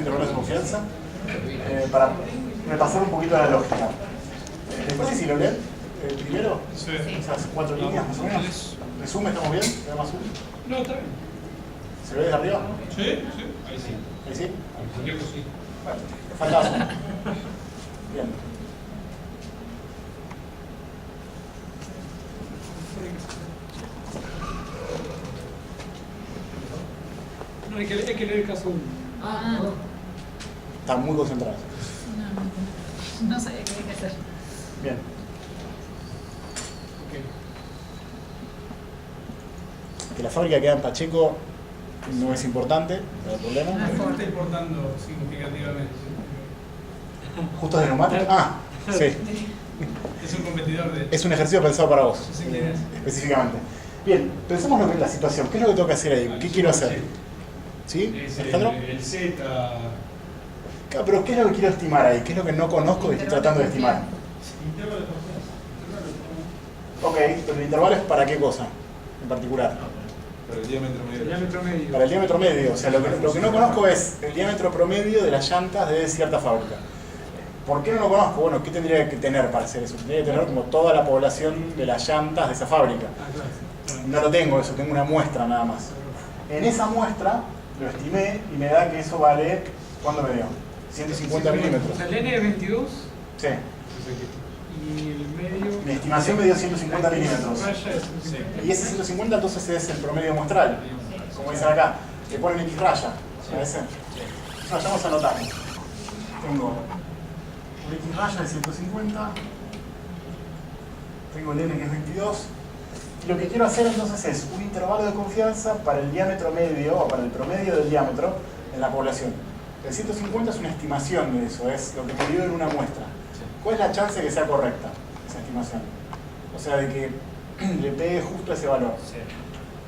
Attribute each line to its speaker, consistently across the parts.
Speaker 1: intervalos de confianza para repasar un poquito la lógica. Después sí, si lo leen, primero,
Speaker 2: Sí.
Speaker 1: esas 4 líneas más o menos. ¿Resume? ¿Estamos bien? ¿Te da más uno?
Speaker 2: No, está bien.
Speaker 1: ¿Se ve desde arriba?
Speaker 2: Sí, sí. Ahí sí.
Speaker 1: ¿Ahí sí?
Speaker 2: Cualquier cosita.
Speaker 1: Bueno, fantasma. Bien.
Speaker 2: No, hay que leer el caso 1.
Speaker 1: Están muy concentrados.
Speaker 3: No sabía qué había que hacer.
Speaker 1: Bien. Que la fábrica queda en Pacheco no es importante, no hay problema.
Speaker 2: No está importando significativamente.
Speaker 1: Justo de neumáticos. Ah, sí.
Speaker 2: Es un competidor de...
Speaker 1: Es un ejercicio pensado para vos,
Speaker 2: No sé quién es.
Speaker 1: específicamente. Bien, pensemos lo que es la situación. ¿Qué es lo que tengo que hacer ahí? ¿Qué quiero hacer? ¿Sí?
Speaker 2: Es
Speaker 1: ¿Alejandro?
Speaker 2: el Z...
Speaker 1: Claro, pero ¿qué es lo que quiero estimar ahí? ¿Qué es lo que no conozco y estoy tratando de estimar?
Speaker 2: Intervalo de confianza.
Speaker 1: Ok, pero el intervalo es para qué cosa en particular.
Speaker 4: Para el diámetro medio.
Speaker 2: El diámetro medio.
Speaker 1: Para el diámetro medio. O sea, lo que no conozco es el diámetro promedio de las llantas de cierta fábrica. ¿Por qué no lo conozco? Bueno, ¿qué tendría que tener para hacer eso? Tendría que tener como toda la población de las llantas de esa fábrica.
Speaker 2: Claro.
Speaker 1: No lo tengo eso, tengo una muestra nada más. En esa muestra lo estimé y me da que eso vale, ¿cuánto me dio? 150 milímetros.
Speaker 2: O sea, el N es 22
Speaker 1: Sí.
Speaker 2: y el medio...
Speaker 1: Mi estimación me dio 150 milímetros.
Speaker 2: Raya es 150.
Speaker 1: Y ese 150 entonces es el promedio muestral. Como dicen acá, le ponen X raya. ¿Parece? Entonces vayamos a anotar. Tengo un X raya de 150. Tengo el N que es 22. Y lo que quiero hacer entonces es un intervalo de confianza para el diámetro medio o para el promedio del diámetro en la población. El 150 es una estimación de eso, es lo que me dio en una muestra. ¿Cuál es la chance de que sea correcta esa estimación? O sea, de que le pegue justo ese valor.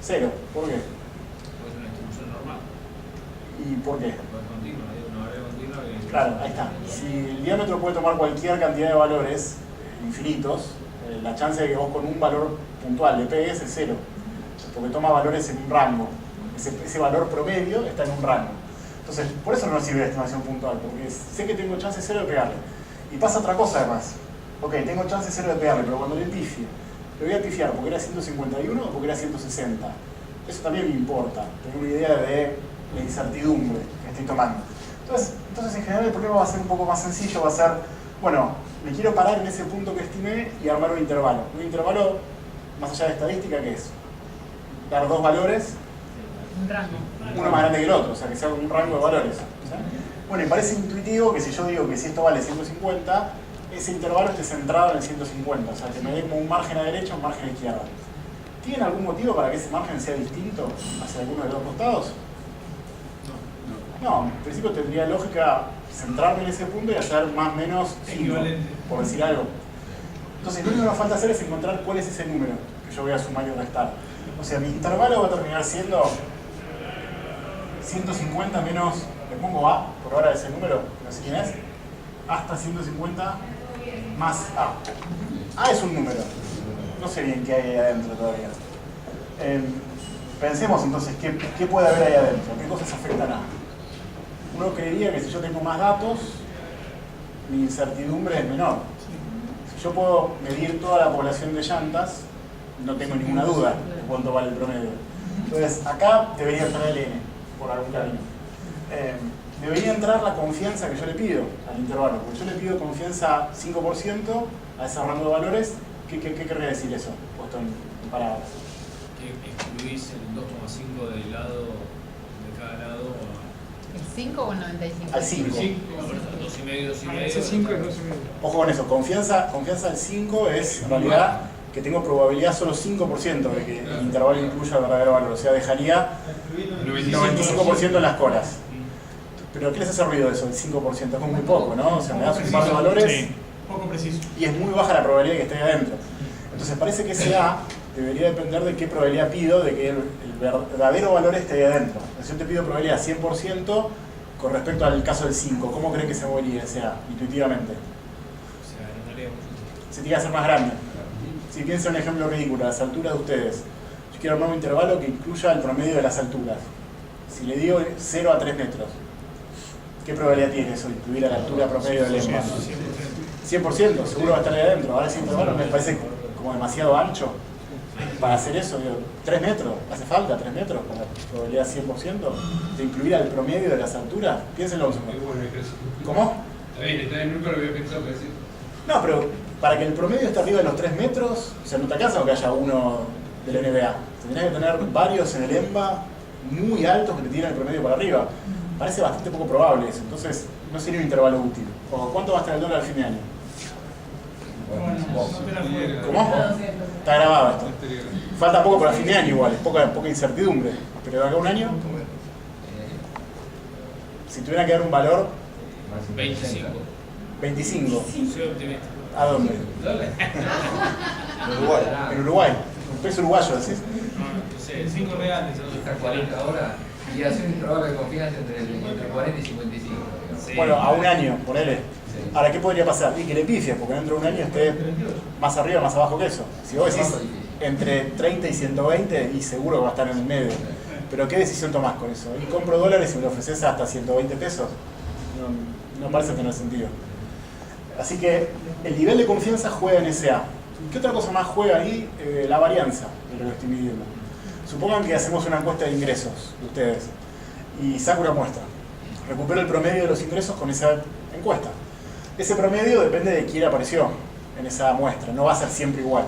Speaker 1: Cero. ¿Por qué?
Speaker 5: Pues una distribución normal.
Speaker 1: ¿Y por qué?
Speaker 5: Pues continua, hay una variable continua que...
Speaker 1: Claro, ahí está. Si el diámetro puede tomar cualquier cantidad de valores infinitos, la chance de que vos con un valor puntual le pegues es cero. Porque toma valores en un rango. Ese valor promedio está en un rango. Entonces, por eso no nos sirve la estimación puntual, porque sé que tengo chance cero de pegarle. Y pasa otra cosa además. Ok, tengo chance cero de pegarle, pero cuando le pifie, le voy a pifiar porque era 151 o porque era 160. Eso también me importa. Tengo una idea de la incertidumbre que estoy tomando. Entonces en general el problema va a ser un poco más sencillo, va a ser, bueno, me quiero parar en ese punto que estimé y armar un intervalo. Un intervalo, más allá de estadística, ¿qué es? Dar dos valores,
Speaker 3: Un rango.
Speaker 1: uno más grande que el otro, o sea, que sea un rango de valores. ¿Sí? Bueno, y parece intuitivo que si yo digo que si esto vale 150, ese intervalo esté centrado en el 150, o sea, que me dé como un margen a derecha o un margen a izquierda. ¿Tienen algún motivo para que ese margen sea distinto hacia alguno de los dos costados? No, en principio tendría lógica centrarme en ese punto y hacer más o menos 5,
Speaker 2: Equivalente.
Speaker 1: por decir algo. Entonces lo único que nos falta hacer es encontrar cuál es ese número que yo voy a sumar y restar. O sea, mi intervalo va a terminar siendo 150 menos, le pongo A, por ahora ese número, no sé quién es, hasta 150 más A. A es un número, no sé bien qué hay ahí adentro todavía. Pensemos entonces, ¿qué puede haber ahí adentro? ¿Qué cosas afectan a? Uno creería que si yo tengo más datos, mi incertidumbre es menor. Si yo puedo medir toda la población de llantas, no tengo ninguna duda de cuánto vale el promedio. Entonces, acá debería entrar el N, por algún camino. Debería entrar la confianza que yo le pido al intervalo, porque yo le pido confianza 5% a ese rango de valores. ¿Qué querría decir eso, puesto en palabras?
Speaker 5: Que excluís el 2,5 del lado, de cada lado.
Speaker 3: ¿El 5 o el 95?
Speaker 1: Al 5.
Speaker 5: 2,5, 2,5.
Speaker 2: Ese 5 es 2,5.
Speaker 1: Ojo con eso, confianza al 5 es en realidad que tengo probabilidad solo 5% de que el intervalo incluya el verdadero valor, o sea, dejaría 95% en las colas. Pero ¿qué les hace ruido eso, el 5%? Es como muy poco, ¿no? O sea, me das un par de valores
Speaker 2: Sí, poco preciso.
Speaker 1: y es muy baja la probabilidad de que esté ahí adentro. Entonces parece que ese A debería depender de qué probabilidad pido de que el verdadero valor esté ahí adentro. Si yo te pido probabilidad 100% con respecto al caso del 5, ¿cómo creen que se movería ese A intuitivamente?
Speaker 5: O sea, agrandaría mucho.
Speaker 1: Se tiene que hacer más grande. Si piensan un ejemplo ridículo, las alturas de ustedes. Yo quiero armar un intervalo que incluya el promedio de las alturas. Si le digo 0 a 3 metros, ¿Qué probabilidad tiene eso de incluir a la altura promedio del EMBA? 100%, seguro va a estar ahí adentro. Ahora ese intervalo me parece como demasiado ancho para hacer eso. Digo, 3 metros, hace falta 3 metros para la probabilidad 100% de incluir al promedio de las alturas. Piénsenlo un segundo. ¿Cómo?
Speaker 4: Está bien, nunca lo había pensado, pero sí.
Speaker 1: No, pero para que el promedio esté arriba de los 3 metros, o sea, no te alcanza que haya uno del NBA. Tendrías que tener varios en el EMBA muy altos que te tiren el promedio para arriba. Parece bastante poco probable eso, entonces no sería un intervalo útil. ¿O cuánto va a estar el dólar al fin de año?
Speaker 2: Bueno, no te la juego.
Speaker 1: ¿Cómo? Está grabado esto. Falta poco para fin de año igual, es poca incertidumbre. Pero de acá a un año, si tuviera que dar un valor,
Speaker 5: 25.
Speaker 1: 25.
Speaker 5: Soy optimista.
Speaker 1: ¿A dónde?
Speaker 6: En Uruguay.
Speaker 1: En Uruguay. Un peso uruguayo, decís.
Speaker 5: No sé,
Speaker 2: 5 reales.
Speaker 7: Está 40 horas y hace un intervalo de confianza entre 40 y 55.
Speaker 5: Sí.
Speaker 1: Bueno, a un año, ponele.
Speaker 7: Sí.
Speaker 1: Ahora, ¿qué podría pasar? Y que le pifies, porque dentro de un año esté más arriba, más abajo que eso. Si vos decís entre 30 y 120, y seguro que va a estar en el medio. Pero ¿qué decisión tomás con eso? ¿Y compro dólares y me lo ofreces hasta 120 pesos? No parece tener sentido. Así que el nivel de confianza juega en SA. ¿Qué otra cosa más juega ahí? La varianza de lo que estoy midiendo. Supongan que hacemos una encuesta de ingresos de ustedes y saco una muestra. Recupero el promedio de los ingresos con esa encuesta. Ese promedio depende de quién apareció en esa muestra, no va a ser siempre igual.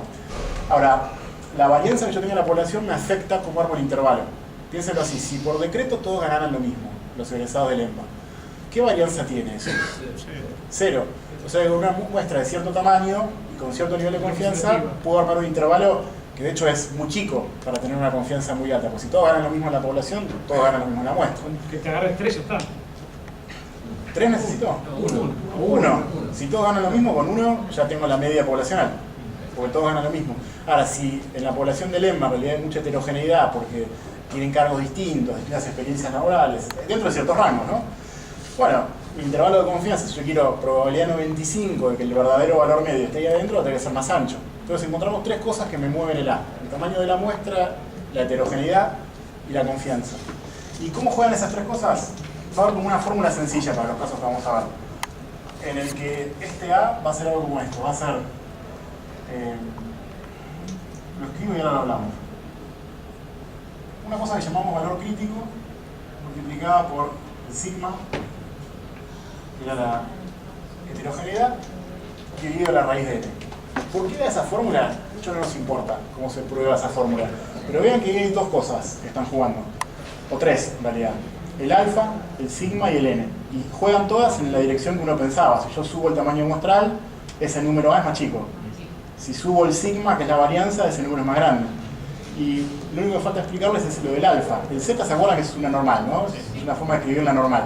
Speaker 1: Ahora, la varianza que yo tenga en la población me afecta cómo armo el intervalo. Piénsenlo así, si por decreto todos ganaran lo mismo, los egresados del EMBA, ¿qué varianza tiene eso? Cero. O sea, con una muestra de cierto tamaño y con cierto nivel de confianza, puedo armar un intervalo que de hecho es muy chico para tener una confianza muy alta. Porque si todos ganan lo mismo en la población, todos ganan lo mismo en la muestra.
Speaker 2: Que te agarres 3 ya está.
Speaker 1: ¿3 necesito?
Speaker 7: No,
Speaker 1: Uno. Si todos ganan lo mismo, con uno ya tengo la media poblacional. Porque todos ganan lo mismo. Ahora, si en la población del EMBA en realidad hay mucha heterogeneidad porque tienen cargos distintos, distintas experiencias laborales, dentro de ciertos rangos, ¿no? Bueno, mi intervalo de confianza, si yo quiero probabilidad 95 de que el verdadero valor medio esté ahí adentro, va a tener que ser más ancho. Entonces encontramos 3 cosas que me mueven el A. El tamaño de la muestra, la heterogeneidad y la confianza. ¿Y cómo juegan esas 3 cosas? Va a haber como una fórmula sencilla para los casos que vamos a ver. En el que este A va a ser algo como esto. Va a ser... lo escribo y ahora lo hablamos. Una cosa que llamamos valor crítico, multiplicada por el sigma, que era la heterogeneidad, dividido la raíz de n. ¿Por qué da esa fórmula? Mucho no nos importa cómo se prueba esa fórmula. Pero vean que hay 2 cosas que están jugando. O 3 en realidad. El alfa, el sigma y el n. Y juegan todas en la dirección que uno pensaba. Si yo subo el tamaño muestral, ese número A es más chico. Si subo el sigma, que es la varianza, ese número es más grande. Y lo único que falta explicarles es lo del alfa. El z, ¿se acuerdan que es una normal, no? Es una forma de escribir la normal.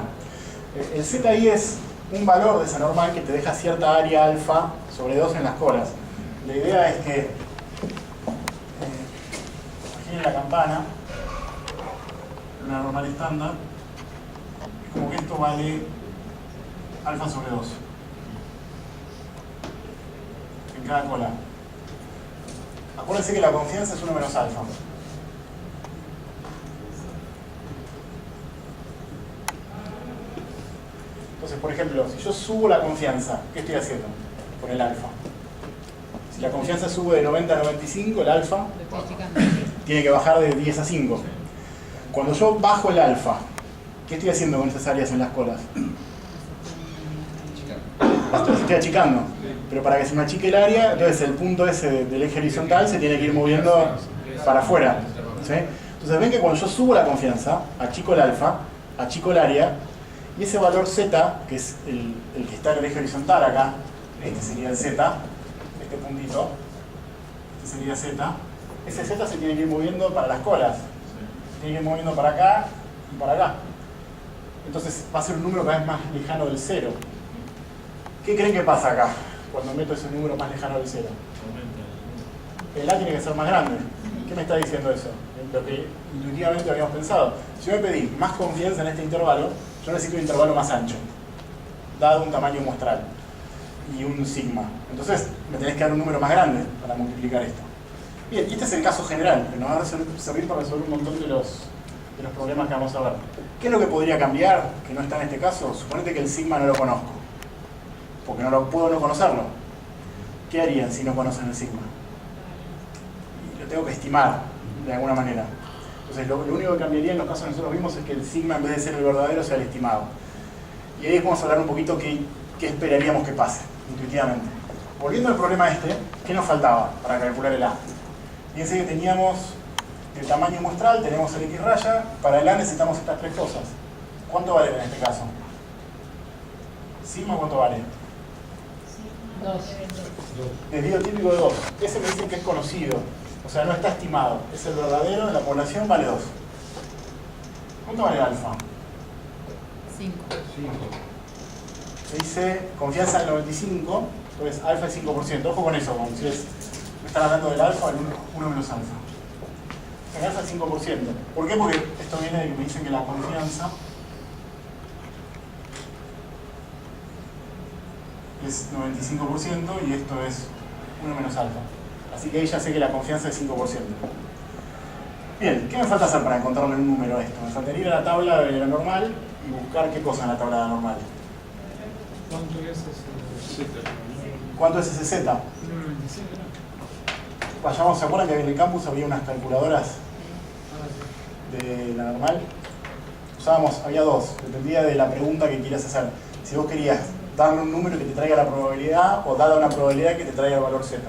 Speaker 1: El z ahí es un valor de esa normal que te deja cierta área alfa sobre 2 en las colas. La idea es que imaginen la campana, una normal estándar, es como que esto vale alfa sobre 2 en cada cola. Acuérdense que la confianza es 1 menos alfa. Entonces, por ejemplo, si yo subo la confianza, ¿qué estoy haciendo con el alfa? Si la confianza sube de 90 a 95, el alfa
Speaker 3: Lo estoy achicando.
Speaker 1: tiene que bajar de 10 a 5. Cuando yo bajo el alfa, ¿qué estoy haciendo con esas áreas en las colas? Las estoy achicando. Pero para que se me achique el área, entonces el punto ese del eje horizontal se tiene que ir moviendo para afuera. ¿Sí? Entonces ven que cuando yo subo la confianza, achico el alfa, achico el área, y ese valor z, que es el que está en el eje horizontal acá, este sería el z, este puntito, este sería z, ese z se tiene que ir moviendo para las colas, se tiene que ir moviendo para acá y para acá. Entonces va a ser un número cada vez más lejano del 0. ¿Qué creen que pasa acá cuando meto ese número más lejano del 0? El A tiene que ser más grande. ¿Qué me está diciendo eso? Lo que intuitivamente habíamos pensado. Si yo me pedí más confianza en este intervalo, yo necesito un intervalo más ancho, dado un tamaño muestral y un sigma. Entonces me tenés que dar un número más grande para multiplicar esto. Bien, y este es el caso general, que nos va a servir para resolver un montón de de los problemas que vamos a ver. ¿Qué es lo que podría cambiar, que no está en este caso? Suponete que el sigma no lo conozco, porque puedo no conocerlo. ¿Qué harían si no conocen el sigma? Y lo tengo que estimar, de alguna manera. Entonces, lo único que cambiaría en los casos que nosotros vimos es que el sigma, en vez de ser el verdadero, sea el estimado. Y ahí vamos a hablar un poquito qué esperaríamos que pase, intuitivamente. Volviendo al problema este, ¿qué nos faltaba para calcular el A? Fíjense que teníamos el tamaño muestral, tenemos el X raya, para el A necesitamos estas tres cosas. ¿Cuánto vale en este caso? ¿Sigma cuánto vale?
Speaker 3: 2.
Speaker 1: Desvío típico de 2. Ese me dicen que es conocido, o sea, no está estimado. Es el verdadero, en la población vale 2. ¿Cuánto vale alfa?
Speaker 3: 5.
Speaker 1: Se dice confianza del 95, entonces alfa es 5%. Ojo con eso, como si me están hablando del alfa, el 1 menos alfa. El alfa es 5%. ¿Por qué? Porque esto viene de que me dicen que la confianza es 95% y esto es 1 menos alfa. Así que ahí ya sé que la confianza es 5%. Bien, ¿qué me falta hacer para encontrarle un número a esto? Me faltaría ir a la tabla de la normal y buscar qué cosa en la tabla de la normal.
Speaker 2: ¿Cuánto es ese Z?
Speaker 1: ¿Cuánto es ese Z? Vayamos, ¿se acuerdan que en el campus había unas calculadoras de la normal? Había dos, dependía de la pregunta que quieras hacer. Si vos querías darle un número que te traiga la probabilidad o dada una probabilidad que te traiga el valor Z.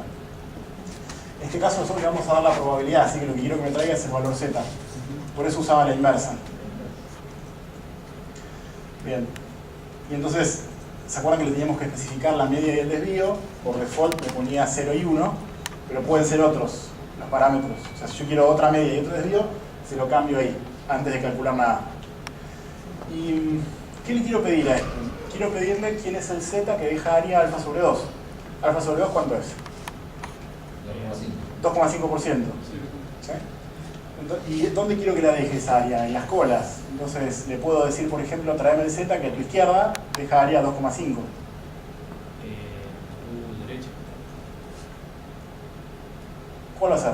Speaker 1: En este caso nosotros le vamos a dar la probabilidad, así que lo que quiero que me traiga es el valor Z. Por eso usaba la inversa. Bien. Y entonces, ¿se acuerdan que le teníamos que especificar la media y el desvío? Por default me ponía 0 y 1, pero pueden ser otros los parámetros. O sea, si yo quiero otra media y otro desvío, se lo cambio ahí, antes de calcular nada. ¿Y qué le quiero pedir a esto? Quiero pedirle quién es el Z que deja área alfa sobre 2. ¿Alfa sobre 2 cuánto es? 2,5%. ¿Sí? ¿Y dónde quiero que la deje esa área? En las colas. Entonces le puedo decir, por ejemplo, tráeme el Z que a tu izquierda deja área 2,5.
Speaker 5: Derecha.
Speaker 1: ¿Cuál va a ser?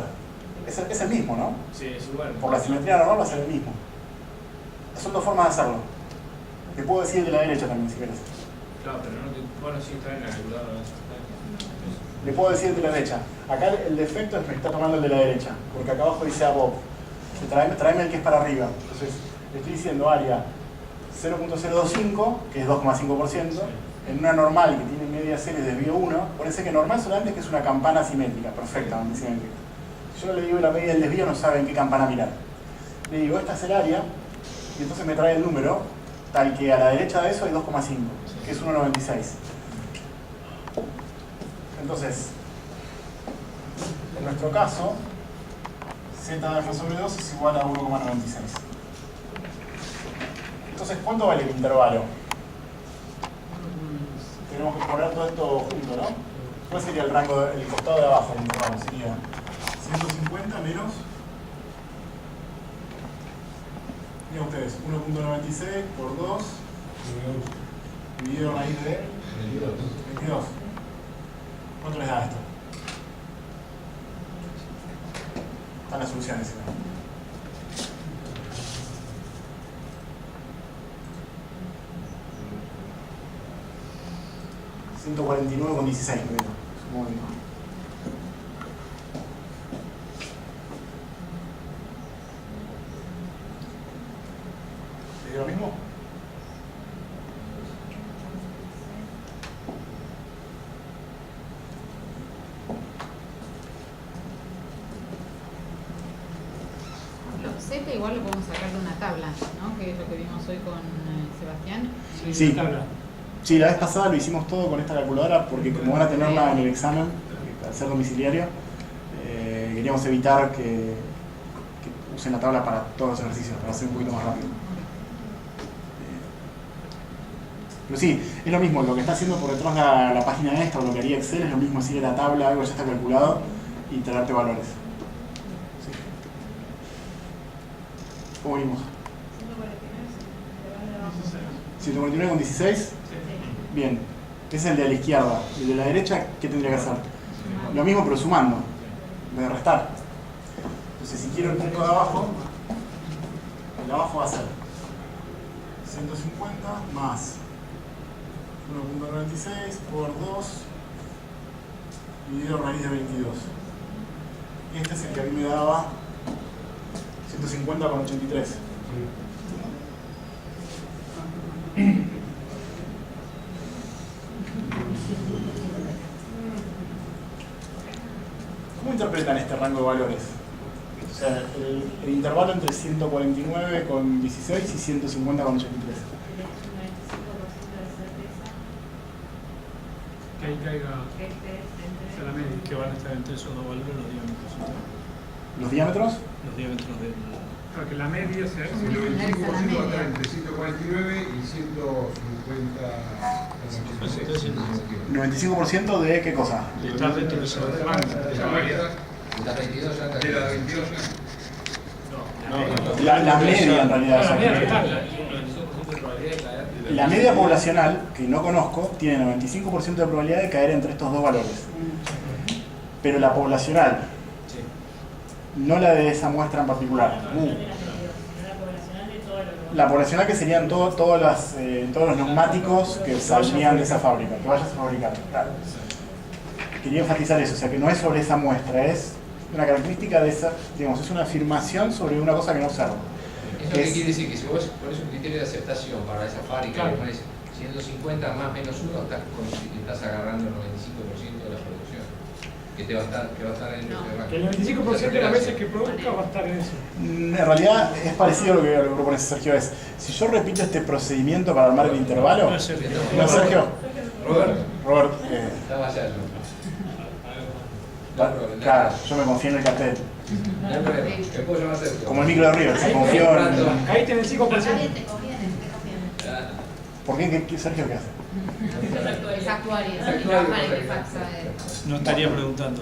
Speaker 1: Es el mismo, ¿no?
Speaker 5: Sí, es igual.
Speaker 1: Por la simetría normal va a ser el mismo. Son dos formas de hacerlo. Te puedo decir el de la derecha también, si querés.
Speaker 5: Claro, pero no te... Bueno, sí, está en la calculadora.
Speaker 1: Le puedo decir el de la derecha. Acá el defecto es que me está tomando el de la derecha, porque acá abajo dice above. Tráeme el que es para arriba. Entonces, le estoy diciendo área 0.025, que es 2,5%, en una normal que tiene media serie de desvío 1. Parece que normal solamente es que es una campana simétrica, perfectamente simétrica. Si yo le digo la media del desvío, no sabe en qué campana mirar. Le digo, esta es el área, y entonces me trae el número, tal que a la derecha de eso hay 2,5, que es 1,96. Entonces, en nuestro caso, Z de alfa sobre 2 es igual a 1,96. Entonces, ¿cuánto vale el intervalo? Tenemos que poner todo esto junto, ¿no? ¿Cuál sería el rango, el costado de abajo del intervalo? Sería 150 menos... Miren ustedes, 1.96 por 2 dividido raíz de 22. ¿Cuánto les da esto? Están las soluciones. 149,16 creo. Muy bien. ¿Se dio lo mismo?
Speaker 3: Z igual lo podemos sacar de una tabla, ¿no? Que es lo que vimos hoy con Sebastián.
Speaker 1: Sí.
Speaker 2: Tabla.
Speaker 1: Sí, la vez pasada lo hicimos todo con esta calculadora porque como van a tenerla en el examen, al ser domiciliario, queríamos evitar que usen la tabla para todos los ejercicios, para hacer un poquito más rápido. Pero sí, es lo mismo, lo que está haciendo por detrás la página esta o lo que haría Excel es lo mismo, así que la tabla, algo ya está calculado y traerte valores. Sí. ¿Cómo vimos? 149,16. Bien, ese es el de la izquierda. El de la derecha, ¿qué tendría que hacer? Lo mismo pero sumando, en vez de restar. Entonces si quiero el punto de abajo, el de abajo va a ser 150 más 1.96 por 2 dividido raíz de 22. Y este es el que a mí me daba 150,83. ¿Cómo interpretan este rango de valores? O sea, el intervalo entre 149,16 y 150,83.
Speaker 2: Que ahí caiga a la media, que van a estar entre esos dos valores los diámetros.
Speaker 1: ¿Los diámetros?
Speaker 2: Los diámetros del... Para que la media sea...
Speaker 4: El 95% va a estar entre 149 y 150.
Speaker 1: 95% de qué cosa?
Speaker 2: De estar dentro de esa banda.
Speaker 4: De la variedad.
Speaker 7: De la 22 ya
Speaker 4: De la 22.
Speaker 1: La media en realidad.
Speaker 2: La media
Speaker 1: o sea,
Speaker 2: total.
Speaker 1: la media poblacional, que no conozco, tiene 95% de probabilidad de caer entre estos dos valores. Pero la poblacional, no la de esa muestra en particular. La poblacional que serían todos los neumáticos que saldrían de esa fábrica, que vayas a fabricar. Claro. Quería enfatizar eso, o sea que no es sobre esa muestra, es una característica de esa, digamos, es una afirmación sobre una cosa que no observo.
Speaker 7: Eso que quiere decir que si vos pones un criterio de aceptación para esa fábrica,
Speaker 2: Claro.
Speaker 7: le pones 150 más menos 1, estás agarrando el 95% de la producción. Que te va a estar, en ese rango.
Speaker 2: Que el 95% de las veces que produzca va a estar en eso.
Speaker 1: En realidad es parecido a lo que propone Sergio, es, si yo repito este procedimiento para armar el intervalo,
Speaker 2: No es Sergio.
Speaker 1: ¿no es Sergio?
Speaker 7: Roberto,
Speaker 1: Robert,
Speaker 7: estaba allá yo.
Speaker 1: claro, yo me confío en el cartel.
Speaker 7: No hay problema, me puedo llamar Sergio.
Speaker 1: Como el micro de River, se confió en...
Speaker 2: Ahí tenés el 5%.
Speaker 3: Acá bien te conviene, te conviene.
Speaker 1: ¿Por qué? ¿Qué Sergio qué hace?
Speaker 3: Es actuario,
Speaker 7: Es
Speaker 3: y
Speaker 7: actuario,
Speaker 3: trabajar en
Speaker 7: correcto.
Speaker 3: Equifax.
Speaker 2: No estaría preguntando.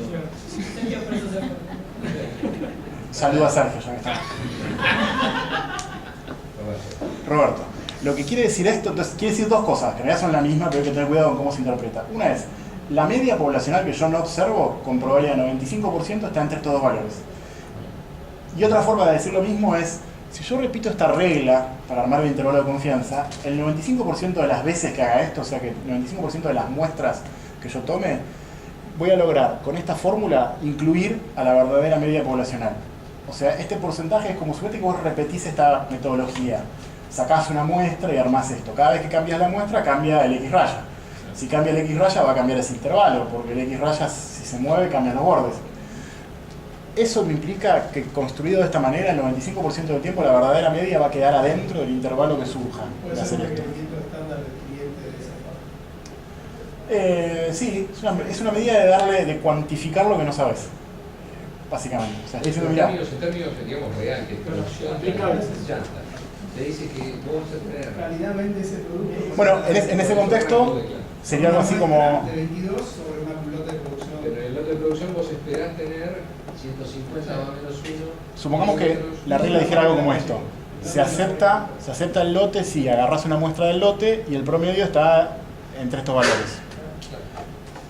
Speaker 1: Saluda a Sergio, ya que está. Roberto, lo que quiere decir esto, entonces quiere decir dos cosas, que en realidad son la misma, pero hay que tener cuidado con cómo se interpreta. Una es, la media poblacional que yo no observo, con probabilidad de 95%, está entre estos dos valores. Y otra forma de decir lo mismo es, si yo repito esta regla para armar el intervalo de confianza, el 95% de las veces que haga esto, o sea que el 95% de las muestras que yo tome, voy a lograr con esta fórmula incluir a la verdadera media poblacional. O sea, este porcentaje es como suerte que vos repetís esta metodología. Sacás una muestra y armás esto. Cada vez que cambias la muestra, cambia el X raya. Si cambia el X raya, va a cambiar ese intervalo, porque el X raya, si se mueve, cambian los bordes. Eso me implica que construido de esta manera, el 95% del tiempo, la verdadera media va a quedar adentro del intervalo que surja de hacer esto. Sí, es una medida de cuantificar lo que no sabes, básicamente. O sea, estoy diciendo, mirá,
Speaker 7: En términos, digamos, real, que producción llanta, te dice que vos vas a tener...
Speaker 8: Calidadmente ese producto.
Speaker 1: bueno, en ese contexto sería algo así como...
Speaker 8: De 22 sobre una pelota de producción.
Speaker 7: Pero en el lote de producción vos esperás tener 150 más o menos 1.
Speaker 1: Supongamos que la regla dijera algo como esto. Se acepta el lote si agarras una muestra del lote y el promedio está entre estos valores.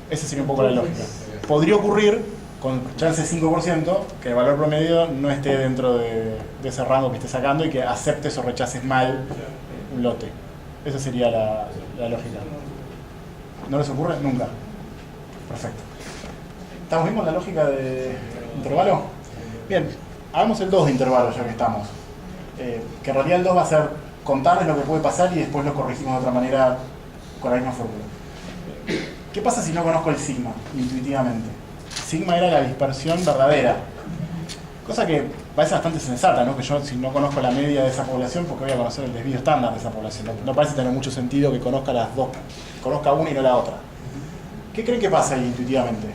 Speaker 1: Esa sería un poco la lógica. Podría ocurrir, con chance de 5%, que el valor promedio no esté dentro de ese rango que esté sacando y que aceptes o rechaces mal un lote. Esa sería la lógica. ¿No les ocurre? Nunca. Perfecto. ¿Estamos bien con la lógica de intervalo? Bien, hagamos el 2 de intervalo ya que estamos. Que en realidad el 2 va a ser contarles lo que puede pasar y después lo corregimos de otra manera con la misma fórmula. ¿Qué pasa si no conozco el sigma intuitivamente? Sigma era la dispersión verdadera. Cosa que parece bastante sensata, ¿no? Que yo, si no conozco la media de esa población, porque voy a conocer el desvío estándar de esa población. No parece tener mucho sentido que conozca las dos, conozca una y no la otra. ¿Qué creen que pasa ahí intuitivamente?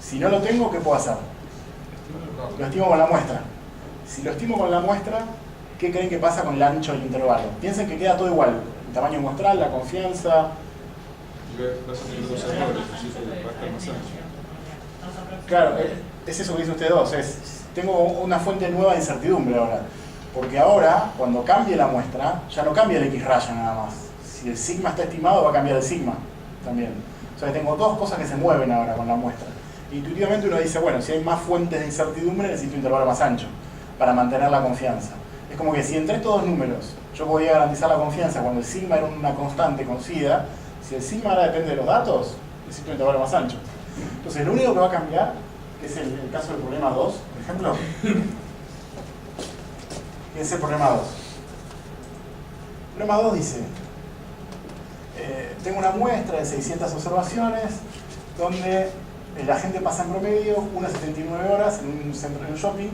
Speaker 1: Si no lo tengo, ¿qué puedo hacer? Lo estimo con la muestra. Si lo estimo con la muestra, ¿qué creen que pasa con el ancho del intervalo? Piensen que queda todo igual. El tamaño muestral, la confianza.
Speaker 6: Vas a tener dos errores, así que va a estar más ancho.
Speaker 1: Claro, es eso que dicen ustedes dos. Tengo una fuente nueva de incertidumbre ahora. Porque ahora, cuando cambie la muestra, ya no cambia el X raya nada más. Si el sigma está estimado, va a cambiar el sigma también. O sea que tengo dos cosas que se mueven ahora con la muestra. Intuitivamente uno dice, bueno, si hay más fuentes de incertidumbre necesito un intervalo más ancho para mantener la confianza. Es como que si entre estos dos números yo podía garantizar la confianza cuando el sigma era una constante conocida, si el sigma ahora depende de los datos, necesito un intervalo más ancho. Entonces lo único que va a cambiar, que es el caso del problema 2, por ejemplo, es el problema 2. El problema 2 dice, tengo una muestra de 600 observaciones donde la gente pasa en promedio unas 79 horas en un centro de shopping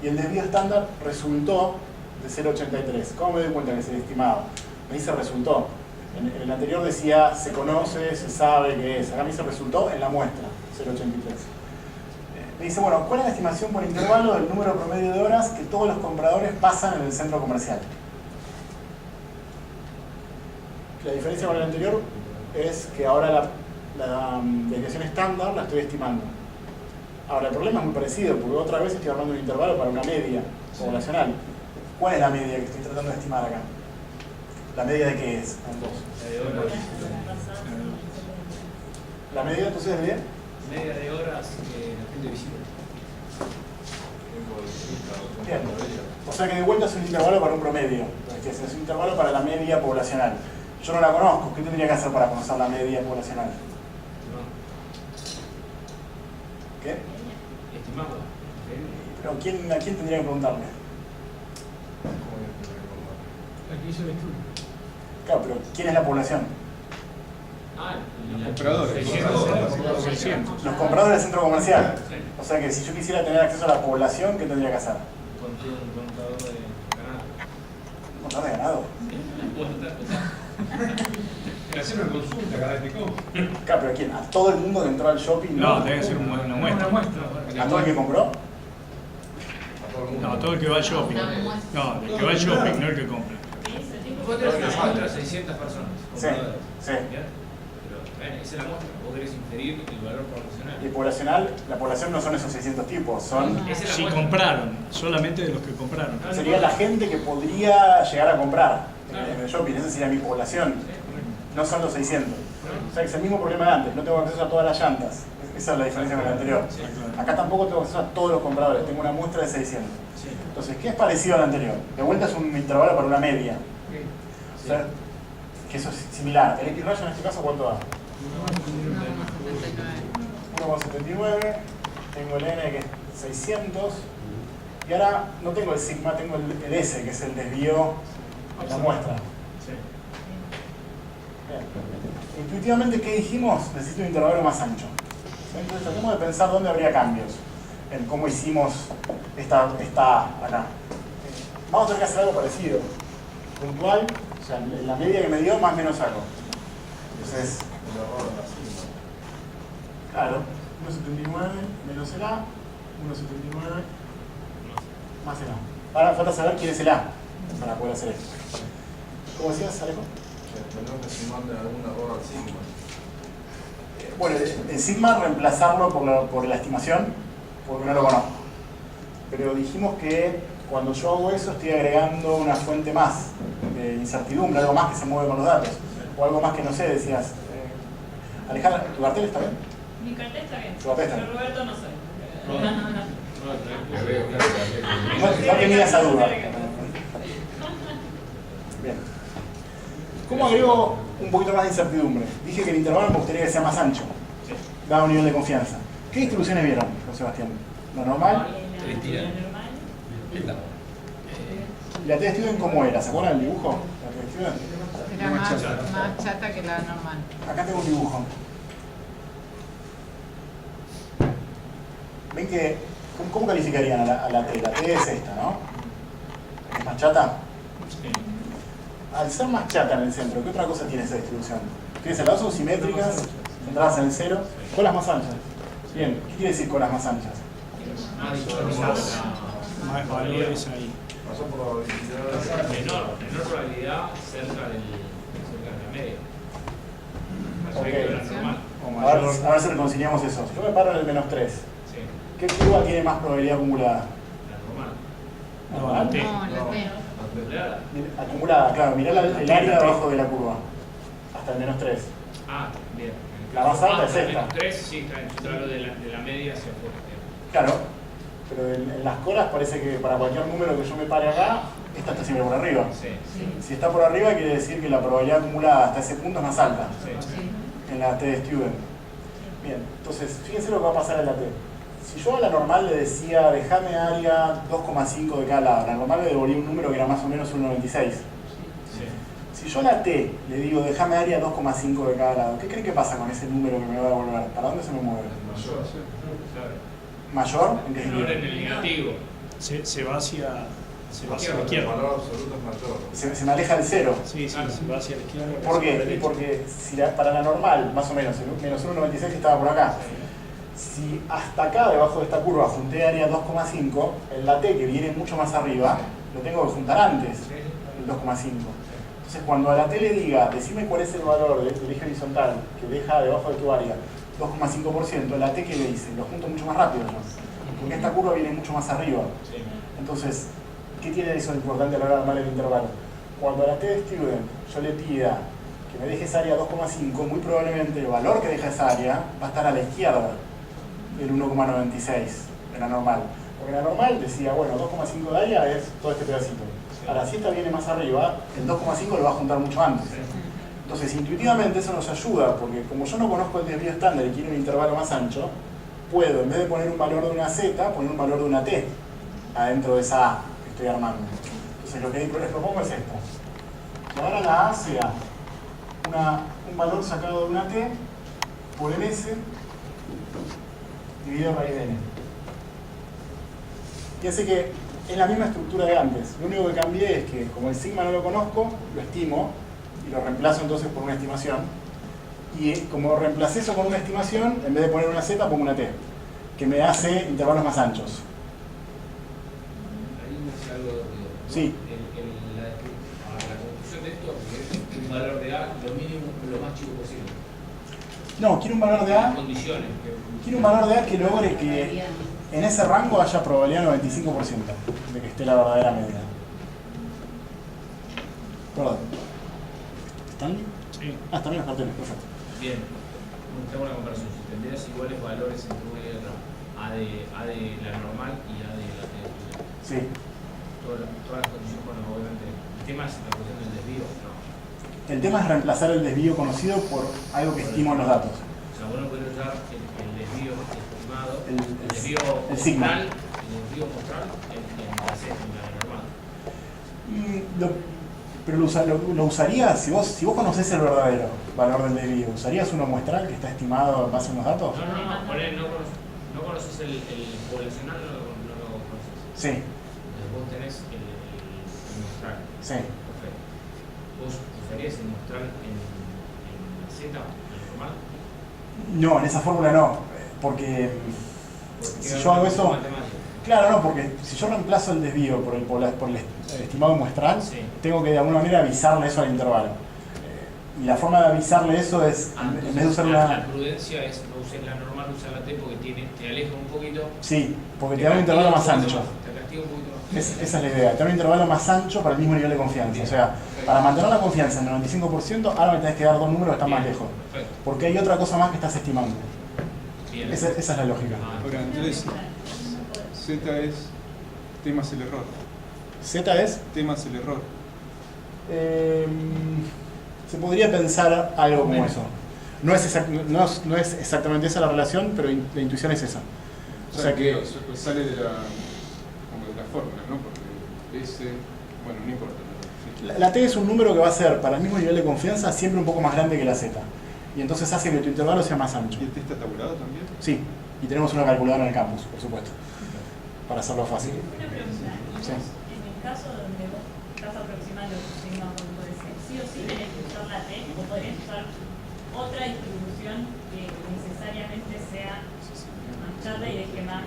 Speaker 1: y el desvío estándar resultó de 0,83. ¿Cómo me doy cuenta que es el estimado? Me dice resultó. En el anterior decía se conoce, se sabe qué es. Acá me dice resultó en la muestra, 0,83. Me dice, bueno, ¿cuál es la estimación por intervalo del número promedio de horas que todos los compradores pasan en el centro comercial? La diferencia con el anterior es que ahora la desviación estándar la estoy estimando. Ahora, el problema es muy parecido, porque otra vez estoy hablando de un intervalo para una media poblacional. ¿Cuál es la media que estoy tratando de estimar acá? ¿La media de qué es? La media entonces es de
Speaker 5: media de horas que la gente visita.
Speaker 1: bien. O sea que de vuelta es un intervalo para un promedio. Es un intervalo para la media poblacional. Yo no la conozco. ¿Qué tendría que hacer para conocer la media poblacional? ¿Qué?
Speaker 5: Estimado.
Speaker 1: Pero ¿a quién tendría que preguntarle?
Speaker 2: Aquí hizo el estudio.
Speaker 1: Claro, pero ¿quién es la población?
Speaker 6: Los compradores.
Speaker 2: 600.
Speaker 1: Los compradores del centro comercial. O sea que si yo quisiera tener acceso a la población, ¿qué tendría que hacer?
Speaker 5: Un contador de ganado.
Speaker 1: ¿Un contador de ganado?
Speaker 4: Hacer una consulta cada vez que compra.
Speaker 1: Claro, pero ¿quién? ¿A todo el mundo que entró al shopping?
Speaker 2: No, debe ser una muestra.
Speaker 1: ¿A todo el que compró?
Speaker 7: A todo el mundo.
Speaker 2: No, todo el que va al shopping. No, el que va al shopping, no el que compra.
Speaker 5: Vos tenés una muestra de 600 personas.
Speaker 1: Sí, sí.
Speaker 5: ¿Bien? Pero esa es la muestra. Vos querés inferir el valor poblacional.
Speaker 1: Y poblacional, la población no son esos 600 tipos, son...
Speaker 5: Esa es la
Speaker 2: Si
Speaker 5: muestra.
Speaker 2: compraron, solamente de los que compraron.
Speaker 1: Sería la gente que podría llegar a comprar en el shopping, esa sería mi población. No son los 600. O sea que es el mismo problema de antes, no tengo acceso a todas las llantas. Esa es la diferencia con el anterior. Acá tampoco tengo acceso a todos los compradores, tengo una muestra de 600. Entonces, ¿qué es parecido al anterior? De vuelta es un intervalo para una media. O sea, que eso es similar. El X rayo en este caso, ¿cuánto da? 1,79. Tengo el N que es 600. Y ahora no tengo el sigma, tengo el S, que es el desvío de la muestra. Bien. Intuitivamente, ¿qué dijimos? Necesito un intervalo más ancho. Entonces tratemos de pensar dónde habría cambios en cómo hicimos esta acá. Vamos a tener que hacer algo parecido. Puntual, o sea, la media que me dio, más o menos saco. Entonces, claro, 1,79 menos el A, 1,79 más el A. Ahora falta saber quién es el A para poder hacer esto. ¿Cómo decías, Alejo?
Speaker 6: Tenemos que sumarle alguna error al sigma.
Speaker 1: Bueno, el sigma reemplazarlo por la estimación, porque no lo conozco. Pero dijimos que cuando yo hago eso estoy agregando una fuente más de incertidumbre, algo más que se mueve con los datos. O algo más que no sé, decías. Alejandra, ¿tu cartel está bien?
Speaker 9: Mi cartel está bien.
Speaker 1: Tu cartel está bien.
Speaker 9: Pero Roberto no soy.
Speaker 1: No tenía esa duda. Bien. ¿Cómo agrego un poquito más de incertidumbre? Dije que el intervalo me gustaría que sea más ancho, dado un nivel de confianza. ¿Qué distribuciones vieron, José Sebastián? ¿La normal? ¿Y la T-Student cómo era? ¿Se acuerdan del dibujo? ¿La T-Student?
Speaker 3: Era más chata que la normal.
Speaker 1: Acá tengo un dibujo. ¿Ven que cómo calificarían a la T? La T es esta, ¿no? ¿Es más chata? Al ser más chata en el centro, ¿qué otra cosa tiene esa distribución? Fíjense, las dos son simétricas, centradas en el cero, colas más anchas. Bien, ¿qué quiere decir colas más anchas?
Speaker 2: Más valores ahí.
Speaker 6: Pasó por la verificidad.
Speaker 5: Menor probabilidad cerca de la media.
Speaker 1: Ok.
Speaker 5: La normal.
Speaker 1: A ver si reconciliamos eso. Yo me paro en el menos 3.
Speaker 5: Sí,
Speaker 1: ¿Qué curva tiene más probabilidad acumulada?
Speaker 5: la normal.
Speaker 2: No, la T.
Speaker 3: No, la T.
Speaker 5: Acumulada.
Speaker 1: Acumulada, claro. Mirá el área de abajo de la curva. Hasta el menos 3.
Speaker 5: Ah, bien.
Speaker 1: La más alta es
Speaker 5: Hasta
Speaker 1: esta.
Speaker 5: -3, sí, está bien. Yo te hablo de la media hacia afuera.
Speaker 1: Claro, pero en las colas parece que para cualquier número que yo me pare acá, esta está siempre por arriba.
Speaker 5: Sí.
Speaker 1: Si está por arriba quiere decir que la probabilidad acumulada hasta ese punto es más alta
Speaker 5: Sí.
Speaker 1: en la T de Student. Bien, entonces fíjense lo que va a pasar en la T. Si yo a la normal le decía, dejame área 2,5 de cada lado, la normal le devolvía un número que era más o menos un 96.
Speaker 5: Sí.
Speaker 1: Si yo a la T le digo, dejame área 2,5 de cada lado, ¿qué creen que pasa con ese número que me va a devolver? ¿Para dónde se me mueve?
Speaker 5: Claro.
Speaker 1: ¿Mayor? ¿En qué
Speaker 5: Menor en
Speaker 1: sentido?
Speaker 5: el negativo.
Speaker 2: Se va hacia la
Speaker 6: El
Speaker 2: izquierda.
Speaker 6: valor absoluto es mayor.
Speaker 1: Se me aleja del cero.
Speaker 2: Sí, se va hacia la izquierda.
Speaker 1: ¿Por qué? Porque si para la normal, más o menos, el menos 1,96 que estaba por acá, si hasta acá, debajo de esta curva, junté área 2,5, en la T, que viene mucho más arriba, lo tengo que juntar antes, el 2,5. Entonces, cuando a la T le diga, decime cuál es el valor del eje horizontal que deja debajo de tu área 2,5%, la T, ¿qué le dice? Lo junto mucho más rápido yo, porque esta curva viene mucho más arriba. Entonces, ¿qué tiene eso de importante a la hora de armar el intervalo? Cuando a la T de Student yo le pida que me deje esa área 2,5, muy probablemente el valor que deja esa área va a estar a la izquierda del 1,96 de la normal. Porque la normal decía, bueno, 2,5 de área es todo este pedacito. Ahora, si esta viene más arriba, el 2,5 lo va a juntar mucho antes. Entonces, intuitivamente eso nos ayuda, porque como yo no conozco el desvío estándar y quiero un intervalo más ancho, puedo, en vez de poner un valor de una Z, poner un valor de una T adentro de esa A que estoy armando. Entonces, lo que les propongo es esto. Que ahora la A sea un valor sacado de una T por el S dividido raíz de N. Y así que es la misma estructura de antes. Lo único que cambié es que, como el sigma no lo conozco, lo estimo y lo reemplazo entonces por una estimación. Y como reemplacé eso con una estimación, en vez de poner una Z, pongo una T, que me hace intervalos más anchos.
Speaker 7: Ahí me hace algo de ruido.
Speaker 1: Sí.
Speaker 7: La conclusión de esto es un valor de A lo mínimo, lo más chico posible.
Speaker 1: No, quiero un valor de A.
Speaker 7: Condiciones.
Speaker 1: Quiero un valor de A que logre que en ese rango haya probabilidad 95% de que esté la verdadera medida. Perdón. ¿Están?
Speaker 2: Sí.
Speaker 1: Ah, están bien los carteles, perfecto.
Speaker 5: Bien. Tengo una comparación. Si tendrías iguales valores entre una y otra, A de la normal y A de la T.
Speaker 1: Sí.
Speaker 5: Todas las condiciones, bueno, obviamente. El tema es la cuestión del desvío. No.
Speaker 1: El tema es reemplazar el desvío conocido por algo que estimo en los datos.
Speaker 5: O sea, bueno, puedes usar el desvío estimado,
Speaker 1: El
Speaker 5: desvío
Speaker 1: sigma.
Speaker 5: mostral, el desvío mostral en la C, en la normal.
Speaker 1: Pero lo usarías, si vos conocés el verdadero valor del desvío, ¿usarías uno muestral que está estimado en base a unos datos?
Speaker 5: No conoces el poblacional, no lo conoces.
Speaker 1: Sí,
Speaker 5: Entonces vos tenés el muestral.
Speaker 1: sí.
Speaker 5: Perfecto. ¿Vos usarías el muestral en la Z, en la normal?
Speaker 1: No, en esa fórmula no, porque si yo hago eso... Claro, no, porque si yo reemplazo el desvío por el estimado muestral,
Speaker 5: Sí.
Speaker 1: tengo que de alguna manera avisarle eso al intervalo. Y la forma de avisarle eso es, en vez de usar
Speaker 5: La
Speaker 1: una...
Speaker 5: prudencia es no usar la normal, usar la T porque te aleja un poquito.
Speaker 1: Sí, porque te da un intervalo más ancho.
Speaker 5: Te castiga un poquito más.
Speaker 1: Esa es la idea, te da un intervalo más ancho para el mismo nivel de confianza. O sea, para mantener la confianza en el 95%, ahora me tenés que dar dos números que están más lejos.
Speaker 5: Perfecto.
Speaker 1: Porque hay otra cosa más que estás estimando.
Speaker 5: Bien.
Speaker 1: Esa es la lógica.
Speaker 6: Ahora, entonces, Z es T más el error.
Speaker 1: Z es...
Speaker 6: T más el error.
Speaker 1: se podría pensar algo como eso. No es exactamente esa la relación, pero la intuición es esa. O sea que...
Speaker 6: Pues sale de como de la fórmula, ¿no? Porque ese... Bueno, no importa. Sí.
Speaker 1: La T es un número que va a ser, para el mismo nivel de confianza, siempre un poco más grande que la Z. Y entonces hace que tu intervalo sea más ancho.
Speaker 6: ¿Y el T está tabulado también?
Speaker 1: Sí, y tenemos una calculadora en el campus, por supuesto, para hacerlo fácil.
Speaker 9: Una pregunta.
Speaker 1: Sí.
Speaker 9: En el caso donde vos estás aproximando tu sigma con tu S, ¿sí o sí tenés que usar la T o podrías usar otra distribución que necesariamente sea más chata y deje más?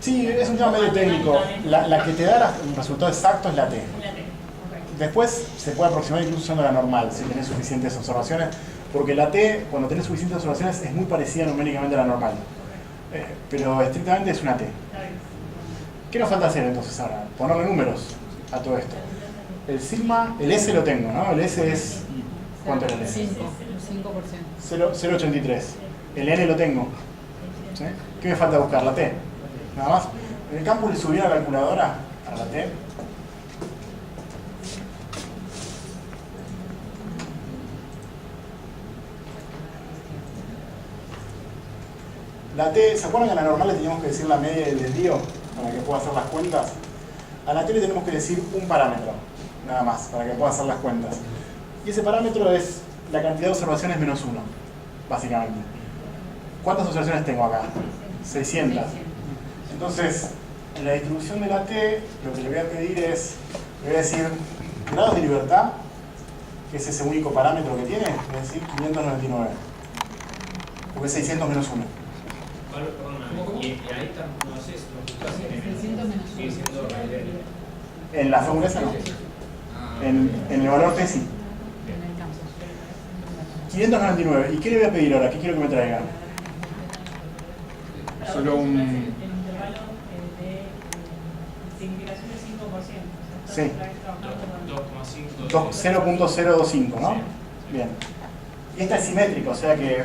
Speaker 1: Sí, es un tema medio técnico. La que te da un resultado exacto es la T.
Speaker 9: La T, ok.
Speaker 1: Después se puede aproximar incluso usando la normal, si tenés suficientes observaciones, porque la T, cuando tenés suficientes observaciones, es muy parecida numéricamente a la normal. Pero estrictamente es una T.
Speaker 9: Está bien.
Speaker 1: ¿Qué nos falta hacer entonces ahora? Ponerle números a todo esto. El sigma, el S lo tengo, ¿no? El S es ¿Cuánto es el N?
Speaker 3: 5%.
Speaker 1: 0,83. El N lo tengo. ¿Sí? ¿Qué me falta buscar? La T. Nada más. En el campo le subí a la calculadora a la T. La T, ¿se acuerdan que a la normal le teníamos que decir la media del desvío para que pueda hacer las cuentas? A la T le tenemos que decir un parámetro, nada más, para que pueda hacer las cuentas. Y ese parámetro es la cantidad de observaciones menos 1, básicamente. ¿Cuántas observaciones tengo acá? 600. Entonces, en la distribución de la T, lo que le voy a pedir es, le voy a decir grados de libertad, que es ese único parámetro que tiene, le voy a decir 599. Porque es 600 menos 1.
Speaker 5: Perdóname, y ahí está, no sé, lo que estás haciendo.
Speaker 3: 600 menos 1.
Speaker 5: Sigue siendo realidad.
Speaker 1: En la fórmula esa no. En el valor T sí.
Speaker 3: En el campo.
Speaker 1: 599. ¿Y qué le voy a pedir ahora? ¿Qué quiero que me traiga?
Speaker 6: Solo un...
Speaker 9: El intervalo de significación del 5%. O sea,
Speaker 1: Sí.
Speaker 9: estás trabajando con
Speaker 1: 0.025, ¿no? Bien. Y esta es simétrica, o sea que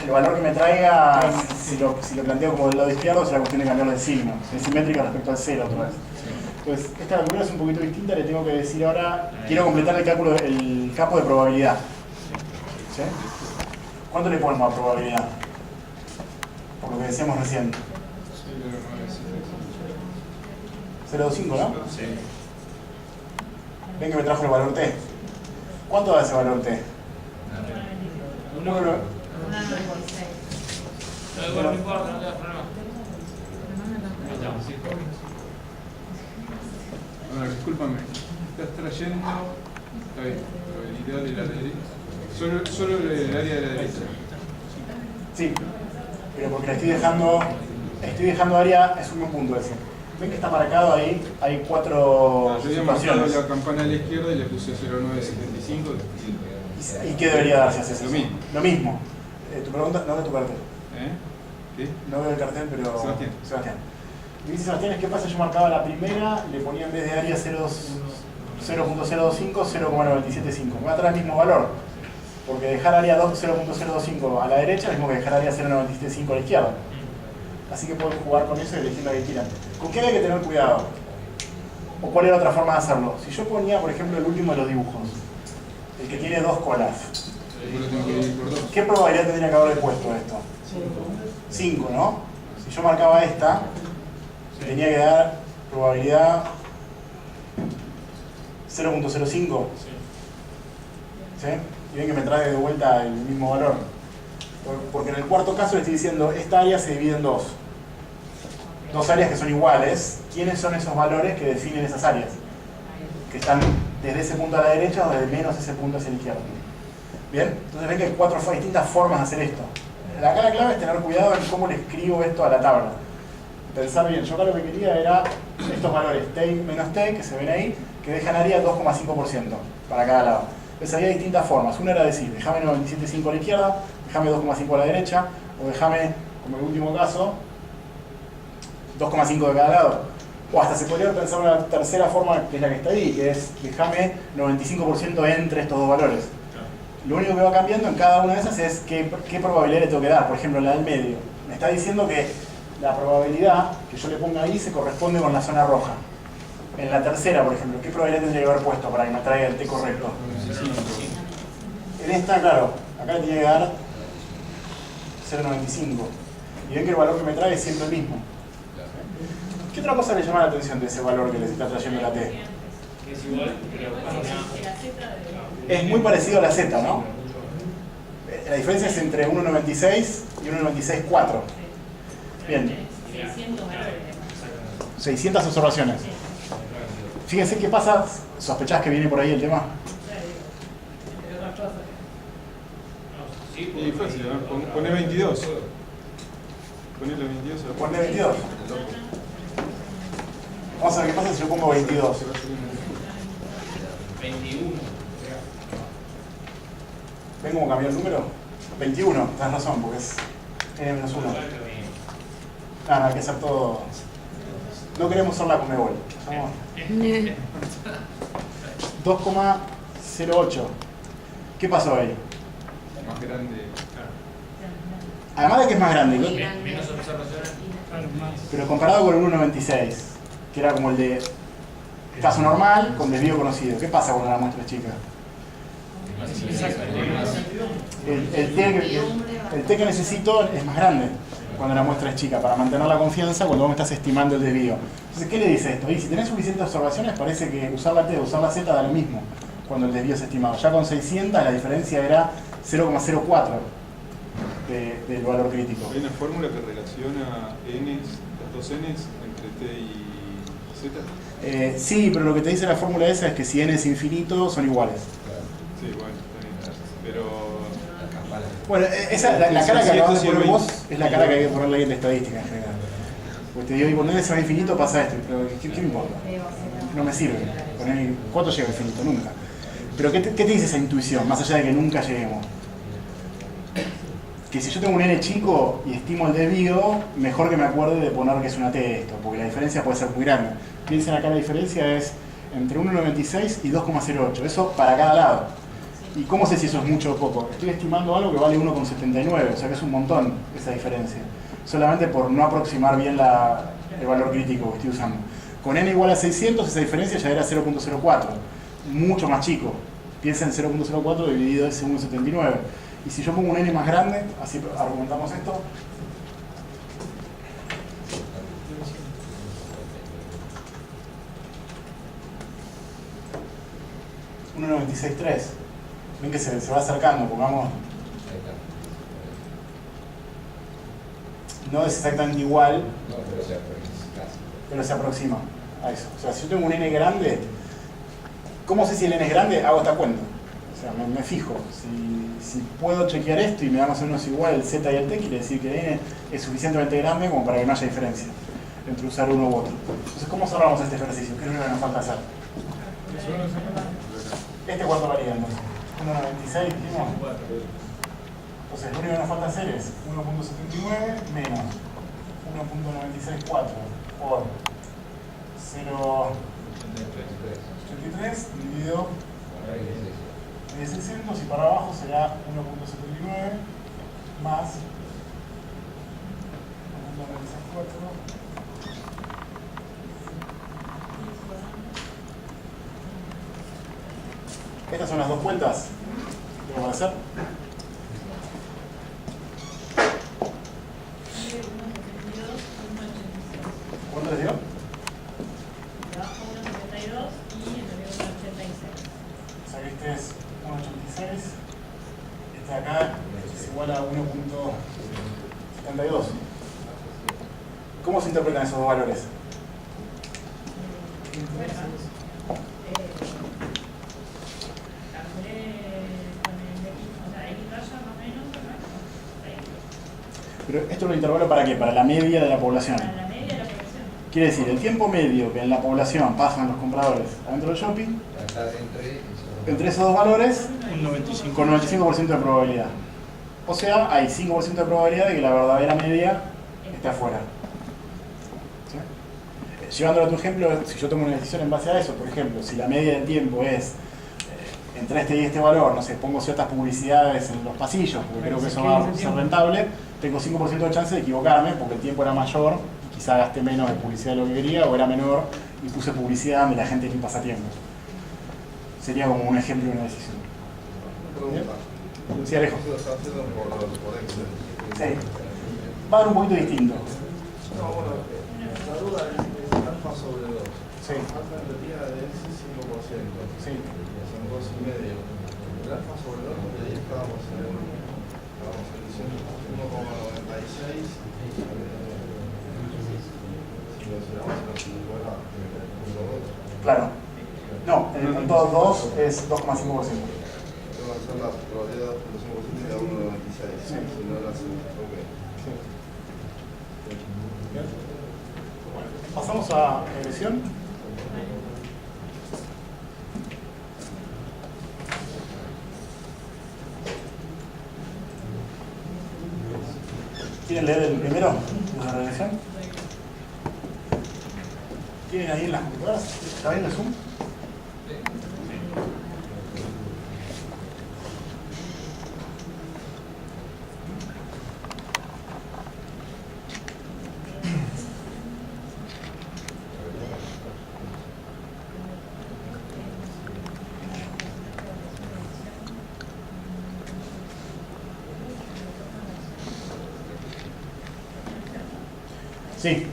Speaker 1: el valor que me traiga, si lo planteo como del lado izquierdo, será cuestión de cambiarle el signo. Es simétrica respecto al 0 otra vez. Entonces, esta calculadora es un poquito distinta, le tengo que decir ahora, quiero completar el campo de probabilidad. ¿Sí? ¿Cuánto le ponemos a probabilidad? Por lo que decíamos recién. 0,25, ¿no?
Speaker 6: Sí.
Speaker 1: Ven que me trajo el valor T. ¿Cuánto da ese valor T?
Speaker 5: No,
Speaker 1: Bueno,
Speaker 5: igual no importa, no te da problema.
Speaker 6: Ahora, discúlpame. Estás trayendo... Está bien, probabilidad de la derecha. Solo el área de la derecha.
Speaker 1: sí, pero porque le estoy dejando área, es un buen punto ese. Ven que está marcado ahí, hay 4
Speaker 6: Yo había marcado
Speaker 1: situaciones.
Speaker 6: la campana a la izquierda y le puse 0975.
Speaker 1: ¿Y qué debería dar si haces eso?
Speaker 6: Lo mismo.
Speaker 1: Lo mismo. Tu pregunta, no veo tu cartel.
Speaker 6: ¿Qué?
Speaker 1: No veo el cartel, pero...
Speaker 6: Sebastián.
Speaker 1: Sebastián. Me dice Sebastián, es que pasa, yo marcaba la primera, le ponía en vez de área 0.025, 0,975. Me va a traer el mismo valor. Porque dejar área 0.025 a la derecha es lo mismo que dejar área 0.975 a la izquierda. Así que pueden jugar con eso y elegir la que quieran. ¿Con qué hay que tener cuidado? ¿O cuál era otra forma de hacerlo? Si yo ponía, por ejemplo, el último de los dibujos, el que tiene 2 colas,
Speaker 6: Yo lo tengo que dividir por 2.
Speaker 1: ¿qué probabilidad tendría que haberle puesto esto? 5, ¿no? Si yo marcaba esta, tenía que dar probabilidad 0.05. ¿Sí? Y ven que me trae de vuelta el mismo valor. Porque en el cuarto caso le estoy diciendo, esta área se divide en dos. Dos áreas que son iguales. ¿Quiénes son esos valores que definen esas áreas? Que están desde ese punto a la derecha o desde menos ese punto hacia la izquierda. Bien, entonces ven que hay 4 distintas formas de hacer esto. Acá la clave es tener cuidado en cómo le escribo esto a la tabla. Pensar bien, yo acá lo que quería era estos valores T menos T, que se ven ahí, que dejan área 2,5% para cada lado. Entonces había distintas formas. Una era decir, déjame 97,5 a la izquierda, déjame 2,5 a la derecha, o déjame, como el último caso, 2,5 de cada lado. O hasta se podría pensar una tercera forma, que es la que está ahí, que es déjame 95% entre estos dos valores. Lo único que va cambiando en cada una de esas es qué probabilidad le tengo que dar. Por ejemplo, la del medio. Me está diciendo que la probabilidad que yo le ponga ahí se corresponde con la zona roja. En la tercera, por ejemplo, ¿qué probabilidad tendría que haber puesto para que me traiga el T correcto? En esta, claro, acá le tenía que dar 0,95. Y ven que el valor que me trae es siempre el mismo. ¿Qué otra cosa le llama la atención de ese valor que les está trayendo la T?
Speaker 5: Que es igual, pero
Speaker 1: Es muy parecido a la Z, ¿no? La diferencia es entre 1,96 y 1,96,4. Bien.
Speaker 9: 600 valores.
Speaker 1: 600 observaciones. Fíjense qué pasa. ¿Sospechás que viene por ahí el tema?
Speaker 9: Entre otras cosas.
Speaker 6: Y fácil, ¿no? Poné 22. Poné los 22.
Speaker 1: Ponle 22. Vamos a ver qué pasa si yo pongo 22.
Speaker 5: 21.
Speaker 1: ¿Ven cómo cambió el número? 21, tenés razón, porque es N-1. No, hay que hacer todo. No queremos ser la Conmebol. 2,08. ¿Qué pasó ahí?
Speaker 6: Más grande.
Speaker 1: Además de que es más grande, ¿no?
Speaker 5: Menos observaciones.
Speaker 2: Claro, más.
Speaker 1: Pero comparado con el 1.96, que era como el de caso normal con desvío conocido, ¿qué pasa cuando la muestra es chica? El T que necesito es más grande cuando la muestra es chica, para mantener la confianza cuando vos me estás estimando el desvío. Entonces, ¿qué le dice esto? Y si tenés suficientes observaciones, parece que usar la T o usar la Z da lo mismo cuando el desvío es estimado. Ya con 600 la diferencia era 0,04 del valor crítico.
Speaker 6: ¿Hay una fórmula que relaciona las dos n's entre T y Z?
Speaker 1: Sí, pero lo que te dice la fórmula esa es que si n es infinito, son iguales.
Speaker 6: Sí, bueno, está bien. Pero...
Speaker 1: Bueno, la cara que acabas de poner vos es la cara que hay que ponerle ahí en la estadística en general. Porque te digo, y poner ese va infinito pasa esto, pero ¿qué me importa? No me sirve. ¿Cuánto llega infinito? Nunca. Pero ¿qué te dice esa intuición, más allá de que nunca lleguemos? Que si yo tengo un n chico y estimo el desvío, mejor que me acuerde de poner que es una t esto, porque la diferencia puede ser muy grande. Piensen acá, la diferencia es entre 1,96 y 2,08, eso para cada lado. ¿Y cómo sé si eso es mucho o poco? Estoy estimando algo que vale 1,79, o sea que es un montón esa diferencia. Solamente por no aproximar bien el valor crítico que estoy usando. Con n igual a 600, esa diferencia ya era 0,04, mucho más chico. Piensa en 0,04 dividido ese 1,79. Y si yo pongo un n más grande, así argumentamos esto, $1,96,3. Ven que se va acercando, pongamos. No es exactamente igual, pero se aproxima a eso. O sea, si yo tengo un n grande, ¿cómo sé si el n es grande? Hago esta cuenta. O sea, me fijo. Si puedo chequear esto y me da más o menos igual el z y el t, quiere decir que el n es suficientemente grande como para que no haya diferencia entre usar uno u otro. Entonces, ¿cómo cerramos este ejercicio? ¿Qué es lo que nos falta hacer? ¿Este cuánto varía entonces? 1,96 dijimos. Entonces, lo único que nos falta hacer es 1,79 menos 1,964 por 0,83 dividido de 600 y para abajo será 1,79 más 1,964. Estas son las dos cuentas que vamos a hacer. ¿Cuánto les dio?
Speaker 9: Debajo 1,72 y en arriba 1,86.
Speaker 1: O sea que este es 1,86. Este de acá es igual a 1,72. ¿Cómo se interpretan esos dos valores? Pero esto es un intervalo ¿para qué? Para la media de la población.
Speaker 9: Para la media de la población.
Speaker 1: Quiere decir, el tiempo medio que en la población pasan los compradores adentro del shopping, entre esos dos valores,
Speaker 2: Un 95.
Speaker 1: con 95% de probabilidad. O sea, hay 5% de probabilidad de que la verdadera media esté afuera. ¿Sí? Llevándolo a tu ejemplo, si yo tomo una decisión en base a eso, por ejemplo, si la media del tiempo es entre este y este valor, no sé, pongo ciertas publicidades en los pasillos, porque creo que eso va a ser rentable, tengo 5% de chance de equivocarme, porque el tiempo era mayor, y quizá gasté menos de publicidad de lo que quería, o era menor, y puse publicidad donde la gente tiene pasatiempos. Sería como un ejemplo de una decisión. Sí, Alejo. Sí. Va a dar un poquito distinto.
Speaker 8: No, bueno, la duda es alfa sobre 2.
Speaker 1: Sí.
Speaker 8: Alfa en teoría es 5%.
Speaker 1: Sí.
Speaker 8: Son 2,5. El alfa sobre 2, porque ahí estábamos diciendo 1,96. Si lo llevamos a la
Speaker 1: Claro. No, el punto 2 es 2,5%.
Speaker 8: va a ser la probabilidad de 2,5% de 1,96.
Speaker 1: Sí.
Speaker 8: Si no la hacemos, ok.
Speaker 1: Sí. Bien. Bueno, pasamos a regresión. ¿Quieren leer el primero de la regresión? ¿Tienen ahí en las computadoras? ¿Está bien el Zoom? Sí,
Speaker 9: Es el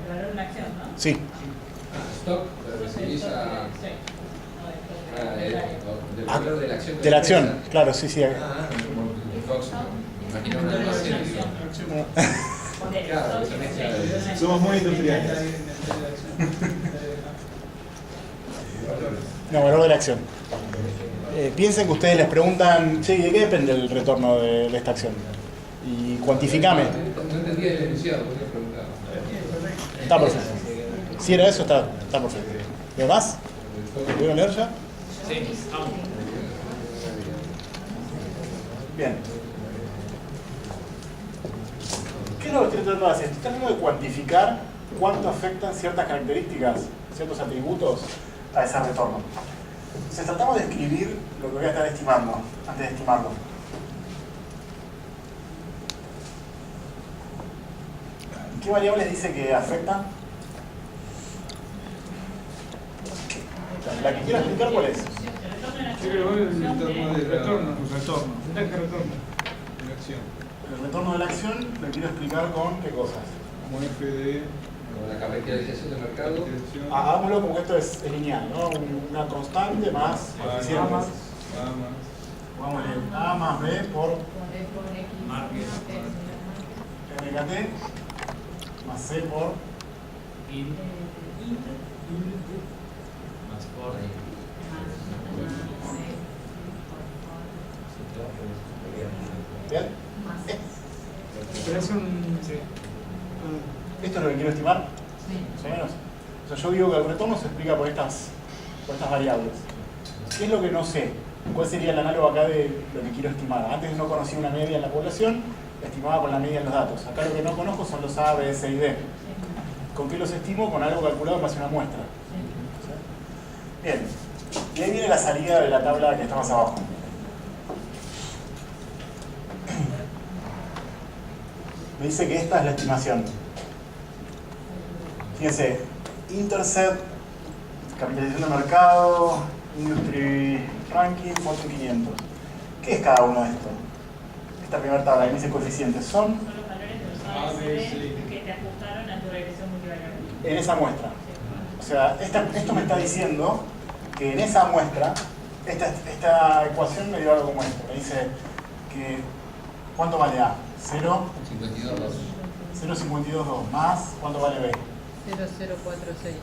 Speaker 9: valor de una acción, ¿no?
Speaker 1: sí.
Speaker 7: Stock, te referís a... del valor de la acción.
Speaker 1: De la acción, claro, sí, sí.
Speaker 7: Como el Fox, imagino una almacén. Claro, esa mezcla de...
Speaker 6: Somos muy industriales.
Speaker 1: No, valor de la acción. Piensen que ustedes les preguntan, che, ¿de qué depende el retorno de esta acción? Y cuantificame.
Speaker 7: No entendía el enunciado, por eso preguntaba.
Speaker 1: Está perfecto. Si era eso, está perfecto. ¿Lo demás? ¿Lo pudieron leer ya?
Speaker 5: Sí, vamos.
Speaker 1: Bien. ¿Qué es lo que estoy tratando de hacer? Estoy tratando de cuantificar cuánto afectan ciertas características, ciertos atributos a ese retorno. Entonces tratamos de escribir lo que voy a estar estimando, antes de estimarlo. ¿Qué variables dice que afectan? La que quiero explicar, ¿cuál es?
Speaker 6: Yo creo que el retorno.
Speaker 2: ¿Qué retorno?
Speaker 6: La acción.
Speaker 1: El retorno de la acción lo quiero explicar con qué cosas.
Speaker 6: Como FD,
Speaker 7: La capitalización de mercado.
Speaker 6: capitalización,
Speaker 1: Hagámoslo como que esto es lineal, ¿no? Una constante más coeficientes. Pongámosle A más B por MKT más C por
Speaker 5: Más por
Speaker 1: ¿bien?
Speaker 2: Pero es un... Sí.
Speaker 1: ¿Esto es lo que quiero estimar?
Speaker 3: Sí.
Speaker 1: ¿Más o menos? O sea, yo digo que el retorno se explica por estas variables. ¿Qué es lo que no sé? ¿Cuál sería el análogo acá de lo que quiero estimar? Antes no conocía una media en la población, la estimaba con la media en los datos. Acá lo que no conozco son los A, B, C y D. ¿Con qué los estimo? Con algo calculado en base a una muestra. Bien. Y ahí viene la salida de la tabla que está más abajo. Me dice que esta es la estimación. Fíjense, Intercept, capitalización de mercado, Industry Ranking, Fortune 500. ¿Qué es cada uno de estos? Esta primera tabla que me dice coeficientes son
Speaker 9: Son los valores de los ABCD que te ajustaron a tu regresión multivariable.
Speaker 1: en esa muestra. O sea, esto me está diciendo que en esa muestra, esta ecuación me dio algo como esto. Me dice que, ¿cuánto vale A? 0,522 más, ¿cuánto vale B?
Speaker 3: 0046.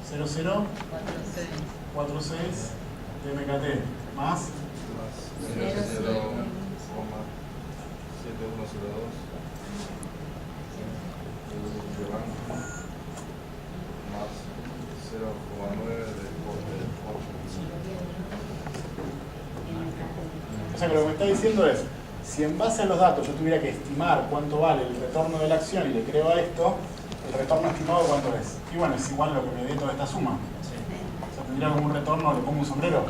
Speaker 1: 0046 de MKT más
Speaker 8: 0,7102 más 0,9 de
Speaker 1: O sea que lo que me está diciendo es, si en base a los datos yo tuviera que estimar cuánto vale el retorno de la acción y le creo a esto, el retorno estimado cuánto es. Y bueno, es igual lo que me dé toda esta suma. O sea, tendría como un retorno, le pongo un sombrero,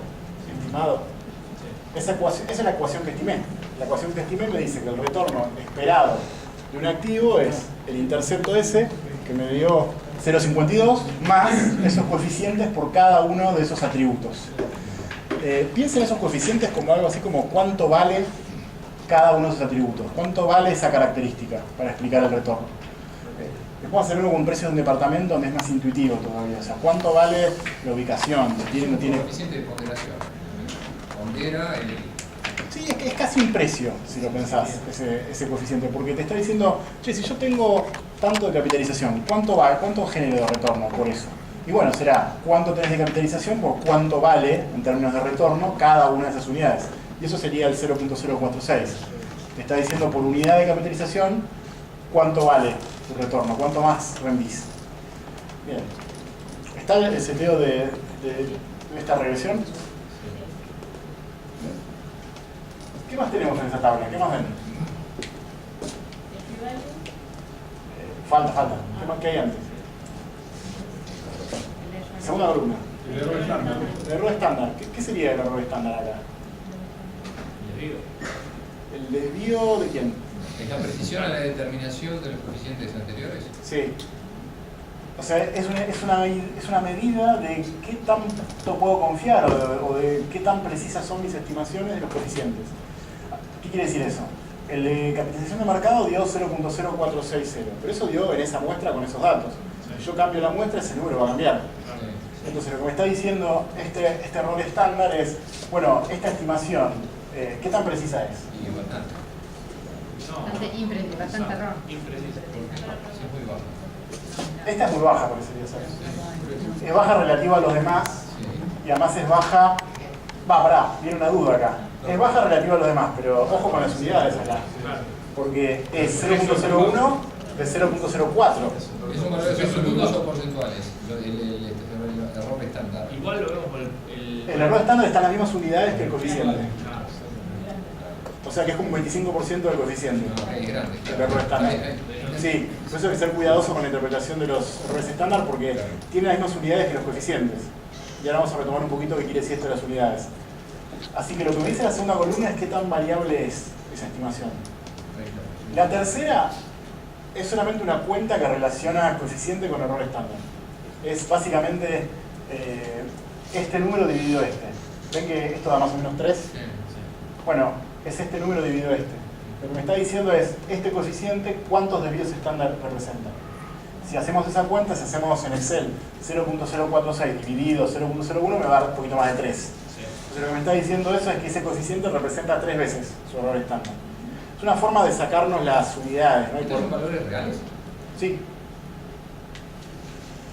Speaker 1: estimado. Esa es la ecuación que estimé. La ecuación que estimé me dice que el retorno esperado de un activo es el intercepto ese, que me dio 0,52, más esos coeficientes por cada uno de esos atributos. Piensen esos coeficientes como algo así como cuánto vale cada uno de esos atributos, cuánto vale esa característica para explicar el retorno. Después hacer uno con un precio de un departamento donde es más intuitivo todavía, o sea, cuánto vale la ubicación, tiene o no tiene...
Speaker 7: Coeficiente de ponderación. Pondera el...
Speaker 1: Sí, es casi un precio, si lo pensás, ese coeficiente, porque te está diciendo, che, si yo tengo tanto de capitalización, ¿cuánto genero de retorno por eso? Y bueno, será cuánto tenés de capitalización por cuánto vale, en términos de retorno, cada una de esas unidades. Y eso sería el 0.046. Te está diciendo por unidad de capitalización cuánto vale tu retorno, cuánto más rendís. Bien. ¿Está el seteo de esta regresión? ¿Qué más tenemos en esa tabla? ¿Qué más ven? Falta. ¿Qué hay antes? Segunda columna.
Speaker 6: el error estándar.
Speaker 1: El error estándar. ¿Qué sería el error estándar acá?
Speaker 5: desvío.
Speaker 1: ¿El desvío de quién?
Speaker 7: ¿Es la precisión a la determinación de los coeficientes anteriores?
Speaker 1: Sí. O sea, es una medida de qué tanto puedo confiar o de qué tan precisas son mis estimaciones de los coeficientes. ¿Qué quiere decir eso? El de capitalización de mercado dio 0.0460, pero eso dio en esa muestra con esos datos. Si yo cambio la muestra, ese número va a cambiar. Entonces lo que me está diciendo este error estándar es, bueno, esta estimación, ¿qué tan precisa es?
Speaker 7: Y bastante.
Speaker 3: Bastante imprecisa, bastante error.
Speaker 5: Imprecisa.
Speaker 7: Sí, es muy baja.
Speaker 1: Esta es muy baja, por sería saber. Es baja relativa a los demás, y además es baja... viene una duda acá. Es baja relativa a los demás, pero ojo con las unidades acá. Porque es 0.01 de 0.04.
Speaker 7: ¿Es un valor de absolutos o porcentuales? El error estándar.
Speaker 5: Igual lo vemos por el
Speaker 1: El error estándar está en las mismas unidades que el coeficiente. O sea que es como un 25% del coeficiente.
Speaker 7: Es grande.
Speaker 1: El error estándar. Sí, por eso hay que ser cuidadoso con la interpretación de los errores estándar porque tiene las mismas unidades que los coeficientes. Y ahora vamos a retomar un poquito qué quiere decir esto de las unidades. Así que lo que me dice la segunda columna es qué tan variable es esa estimación. La tercera es solamente una cuenta que relaciona coeficiente con error estándar. Es básicamente este número dividido este. ¿Ven que esto da más o menos 3? Bueno, es este número dividido este. Lo que me está diciendo es este coeficiente, ¿cuántos desvíos estándar representa? Si hacemos esa cuenta, si hacemos en Excel 0.046 dividido 0.01 me va a dar un poquito más de 3. Entonces lo que me está diciendo eso es que ese coeficiente representa 3 veces su error estándar. Es una forma de sacarnos las unidades, ¿no?
Speaker 7: ¿Estos son valores reales?
Speaker 1: Sí.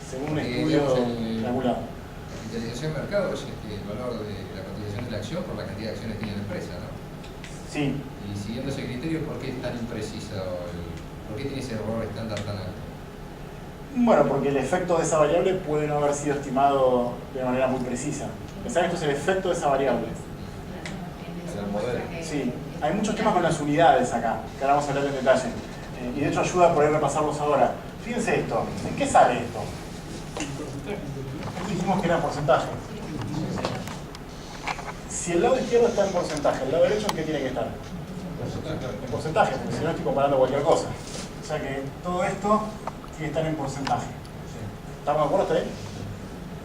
Speaker 1: Según un estudio calculado.
Speaker 7: La capitalización de mercado es el valor de la cotización de la acción por la cantidad de acciones que tiene la empresa, ¿no?
Speaker 1: Sí.
Speaker 7: Y siguiendo ese criterio, ¿por qué es tan impreciso? ¿Por qué tiene ese error estándar tan alto?
Speaker 1: Bueno, porque el efecto de esa variable puede no haber sido estimado de manera muy precisa. Pensá que esto es el efecto de esa variable. Sí, hay muchos temas con las unidades acá, que ahora vamos a hablar en detalle. Y de hecho ayuda a poder repasarlos ahora. Fíjense esto, ¿en qué sale esto? Dijimos que era porcentaje. Si el lado izquierdo está en porcentaje, el lado derecho ¿en qué tiene que estar? En porcentaje, porque si no estoy comparando cualquier cosa. O sea que todo esto tiene que estar en porcentaje. ¿Estamos de acuerdo hasta ahí?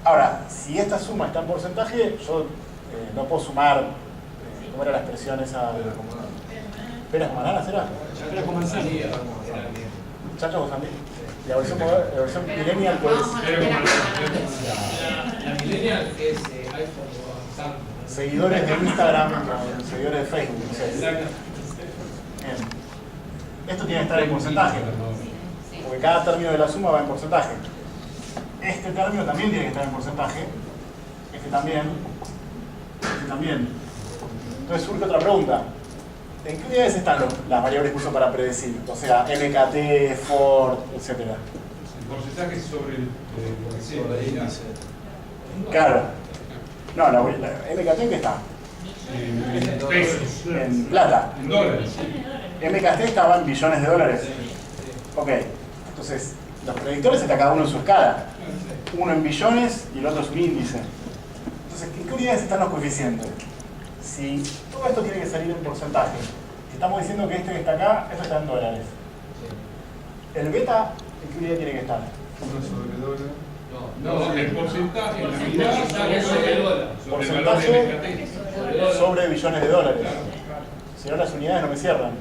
Speaker 1: Ahora, si esta suma está en porcentaje, yo no puedo sumar, ¿cómo era la expresión esa? ¿Peras con bananas era?
Speaker 2: Era como sandía.
Speaker 1: ¿Chacho con sandía? La versión millennial pues...
Speaker 5: La millennial es iPhone o Samsung.
Speaker 1: Seguidores de Instagram con seguidores de Facebook. No sé. Bien. Esto tiene que estar en porcentaje, porque cada término de la suma va en porcentaje. Este término también tiene que estar en porcentaje. Este también. Este también. Entonces surge otra pregunta. ¿En qué unidades están las variables que uso para predecir? O sea, MKT, Ford, etc.
Speaker 4: El porcentaje sobre el índice.
Speaker 1: Claro. No, la MKT ¿en qué está?
Speaker 4: En pesos.
Speaker 1: En plata.
Speaker 4: En dólares.
Speaker 1: MKT estaba en billones de dólares. Ok. Entonces, los predictores está cada uno en su escala. Uno en billones y el otro es un índice. Entonces, ¿en qué unidades están los coeficientes? Si todo esto tiene que salir en porcentaje, si estamos diciendo que este que está acá, esto está en dólares. El beta, ¿en qué unidad tiene que estar?
Speaker 6: 1 sobre dólar.
Speaker 4: No, el porcentaje, la unidad sobre el valor de MKT.
Speaker 1: Sobre billones de dólares. Si no, las unidades no me cierran.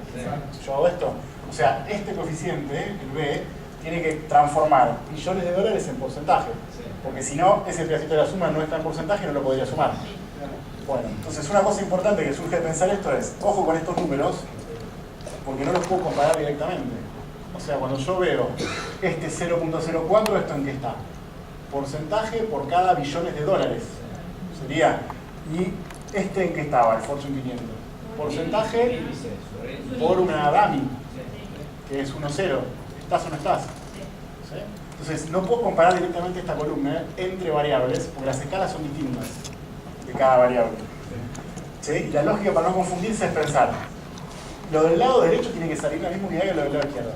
Speaker 1: Yo hago esto. O sea, este coeficiente, el B, tiene que transformar billones de dólares en porcentaje. Porque si no, ese pedacito de la suma no está en porcentaje y no lo podría sumar. Bueno, entonces una cosa importante que surge de pensar esto es, ojo con estos números, porque no los puedo comparar directamente. O sea, cuando yo veo este 0.04, ¿esto en qué está? Porcentaje por cada billones de dólares. Sería, ¿y este en qué estaba? El Fortune 500. Porcentaje por una DAMI, que es 1,0. ¿Estás o no estás? ¿Sí? Entonces, no puedo comparar directamente esta columna entre variables, porque las escalas son distintas de cada variable. ¿Sí? Y la lógica para no confundirse es pensar, lo del lado derecho tiene que salir la misma unidad que lo del lado izquierdo.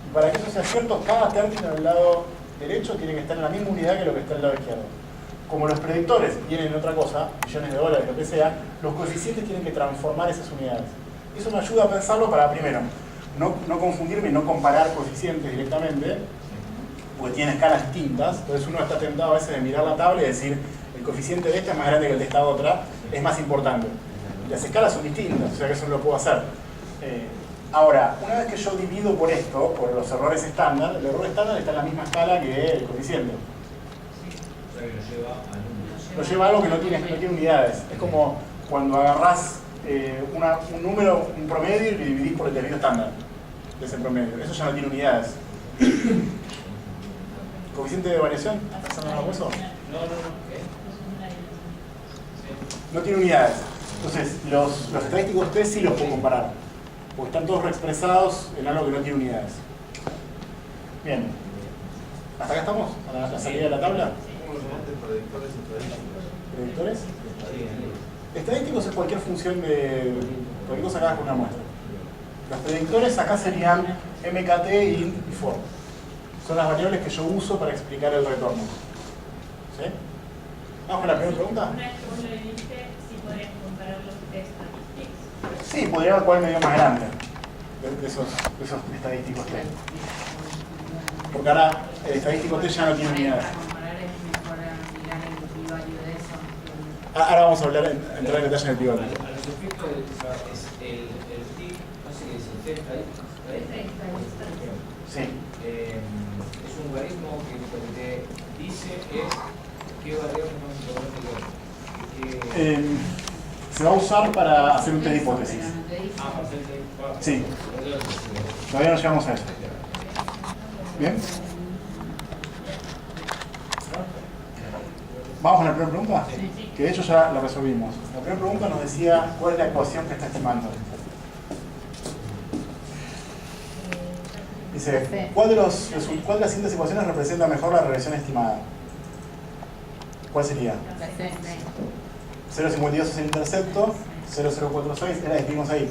Speaker 1: Y para que eso sea cierto, cada término del lado derecho tiene que estar en la misma unidad que lo que está del lado izquierdo. Como los predictores vienen en otra cosa, millones de dólares, lo que sea, los coeficientes tienen que transformar esas unidades. Eso me ayuda a pensarlo para, primero, no confundirme y no comparar coeficientes directamente, porque tienen escalas distintas. Entonces uno está tentado a veces de mirar la tabla y decir, el coeficiente de esta es más grande que el de esta otra, es más importante. Las escalas son distintas, o sea que eso no lo puedo hacer. Ahora, una vez que yo divido por esto, por los errores estándar, el error estándar está en la misma escala que el coeficiente.
Speaker 5: O sea que lo lleva a números.
Speaker 1: Lo lleva a algo que no tiene unidades. Es como cuando agarrás un número, un promedio y lo dividís por el desvío estándar de ese promedio. Eso ya no tiene unidades. ¿Coeficiente de variación? ¿Estás hablando de eso?
Speaker 5: No. ¿Qué?
Speaker 1: No tiene unidades. Entonces, los estadísticos T sí los puedo comparar, porque están todos reexpresados en algo que no tiene unidades. Bien. ¿Hasta acá estamos? ¿A la salida de la tabla?
Speaker 8: ¿Cómo lo llamaste? Predictores estadísticos.
Speaker 1: ¿Predictores? Estadísticos es cualquier función de... Cualquier cosa que hagas con una muestra. Los predictores acá serían MKT, int y for. Son las variables que yo uso para explicar el retorno. ¿Sí? ¿Vamos con la primera pregunta?
Speaker 9: Una vez que vos lo dijiste, sí podrías comparar los test statistics.
Speaker 1: Sí, podría ver cuál me dio más grande de esos estadísticos T. Porque ahora el estadístico T ya no tiene unidades.
Speaker 3: Para comparar es mejor mirar el p-value de eso.
Speaker 1: Ahora vamos a entrar en detalle en el p-value.
Speaker 5: A los efectos es el TIC, no sé qué es, el test ahí.
Speaker 1: Sí.
Speaker 5: Es un logaritmo que lo que te dice es qué variable más importante.
Speaker 1: Se va a usar para hacer un test de hipótesis.
Speaker 5: Para hacer el test.
Speaker 1: Sí. Todavía no llegamos a eso. ¿Bien? ¿Vamos con la primera pregunta?
Speaker 3: Sí.
Speaker 1: Que de hecho ya la resolvimos. La primera pregunta nos decía cuál es la ecuación que está estimando. Dice, ¿cuál de las siguientes ecuaciones representa mejor la regresión estimada? ¿Cuál sería? 0,52 es el intercepto, 0,046 era la que vimos ahí.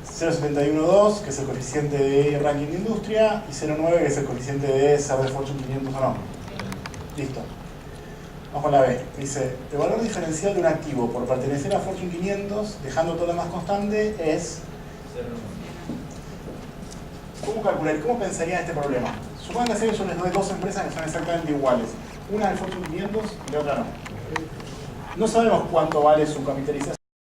Speaker 1: 0,712, que es el coeficiente de ranking de industria, y 0,9, que es el coeficiente de saber Fortune 500 o no. Listo. Vamos con la B. Dice, el valor diferencial de un activo por pertenecer a Fortune 500, dejando todo lo más constante, es... ¿Cómo calcular? ¿Cómo pensarían este problema? Supongan que yo les doy dos empresas que son exactamente iguales. Una del Fortune 500 y la otra no. No sabemos cuánto vale su capitalización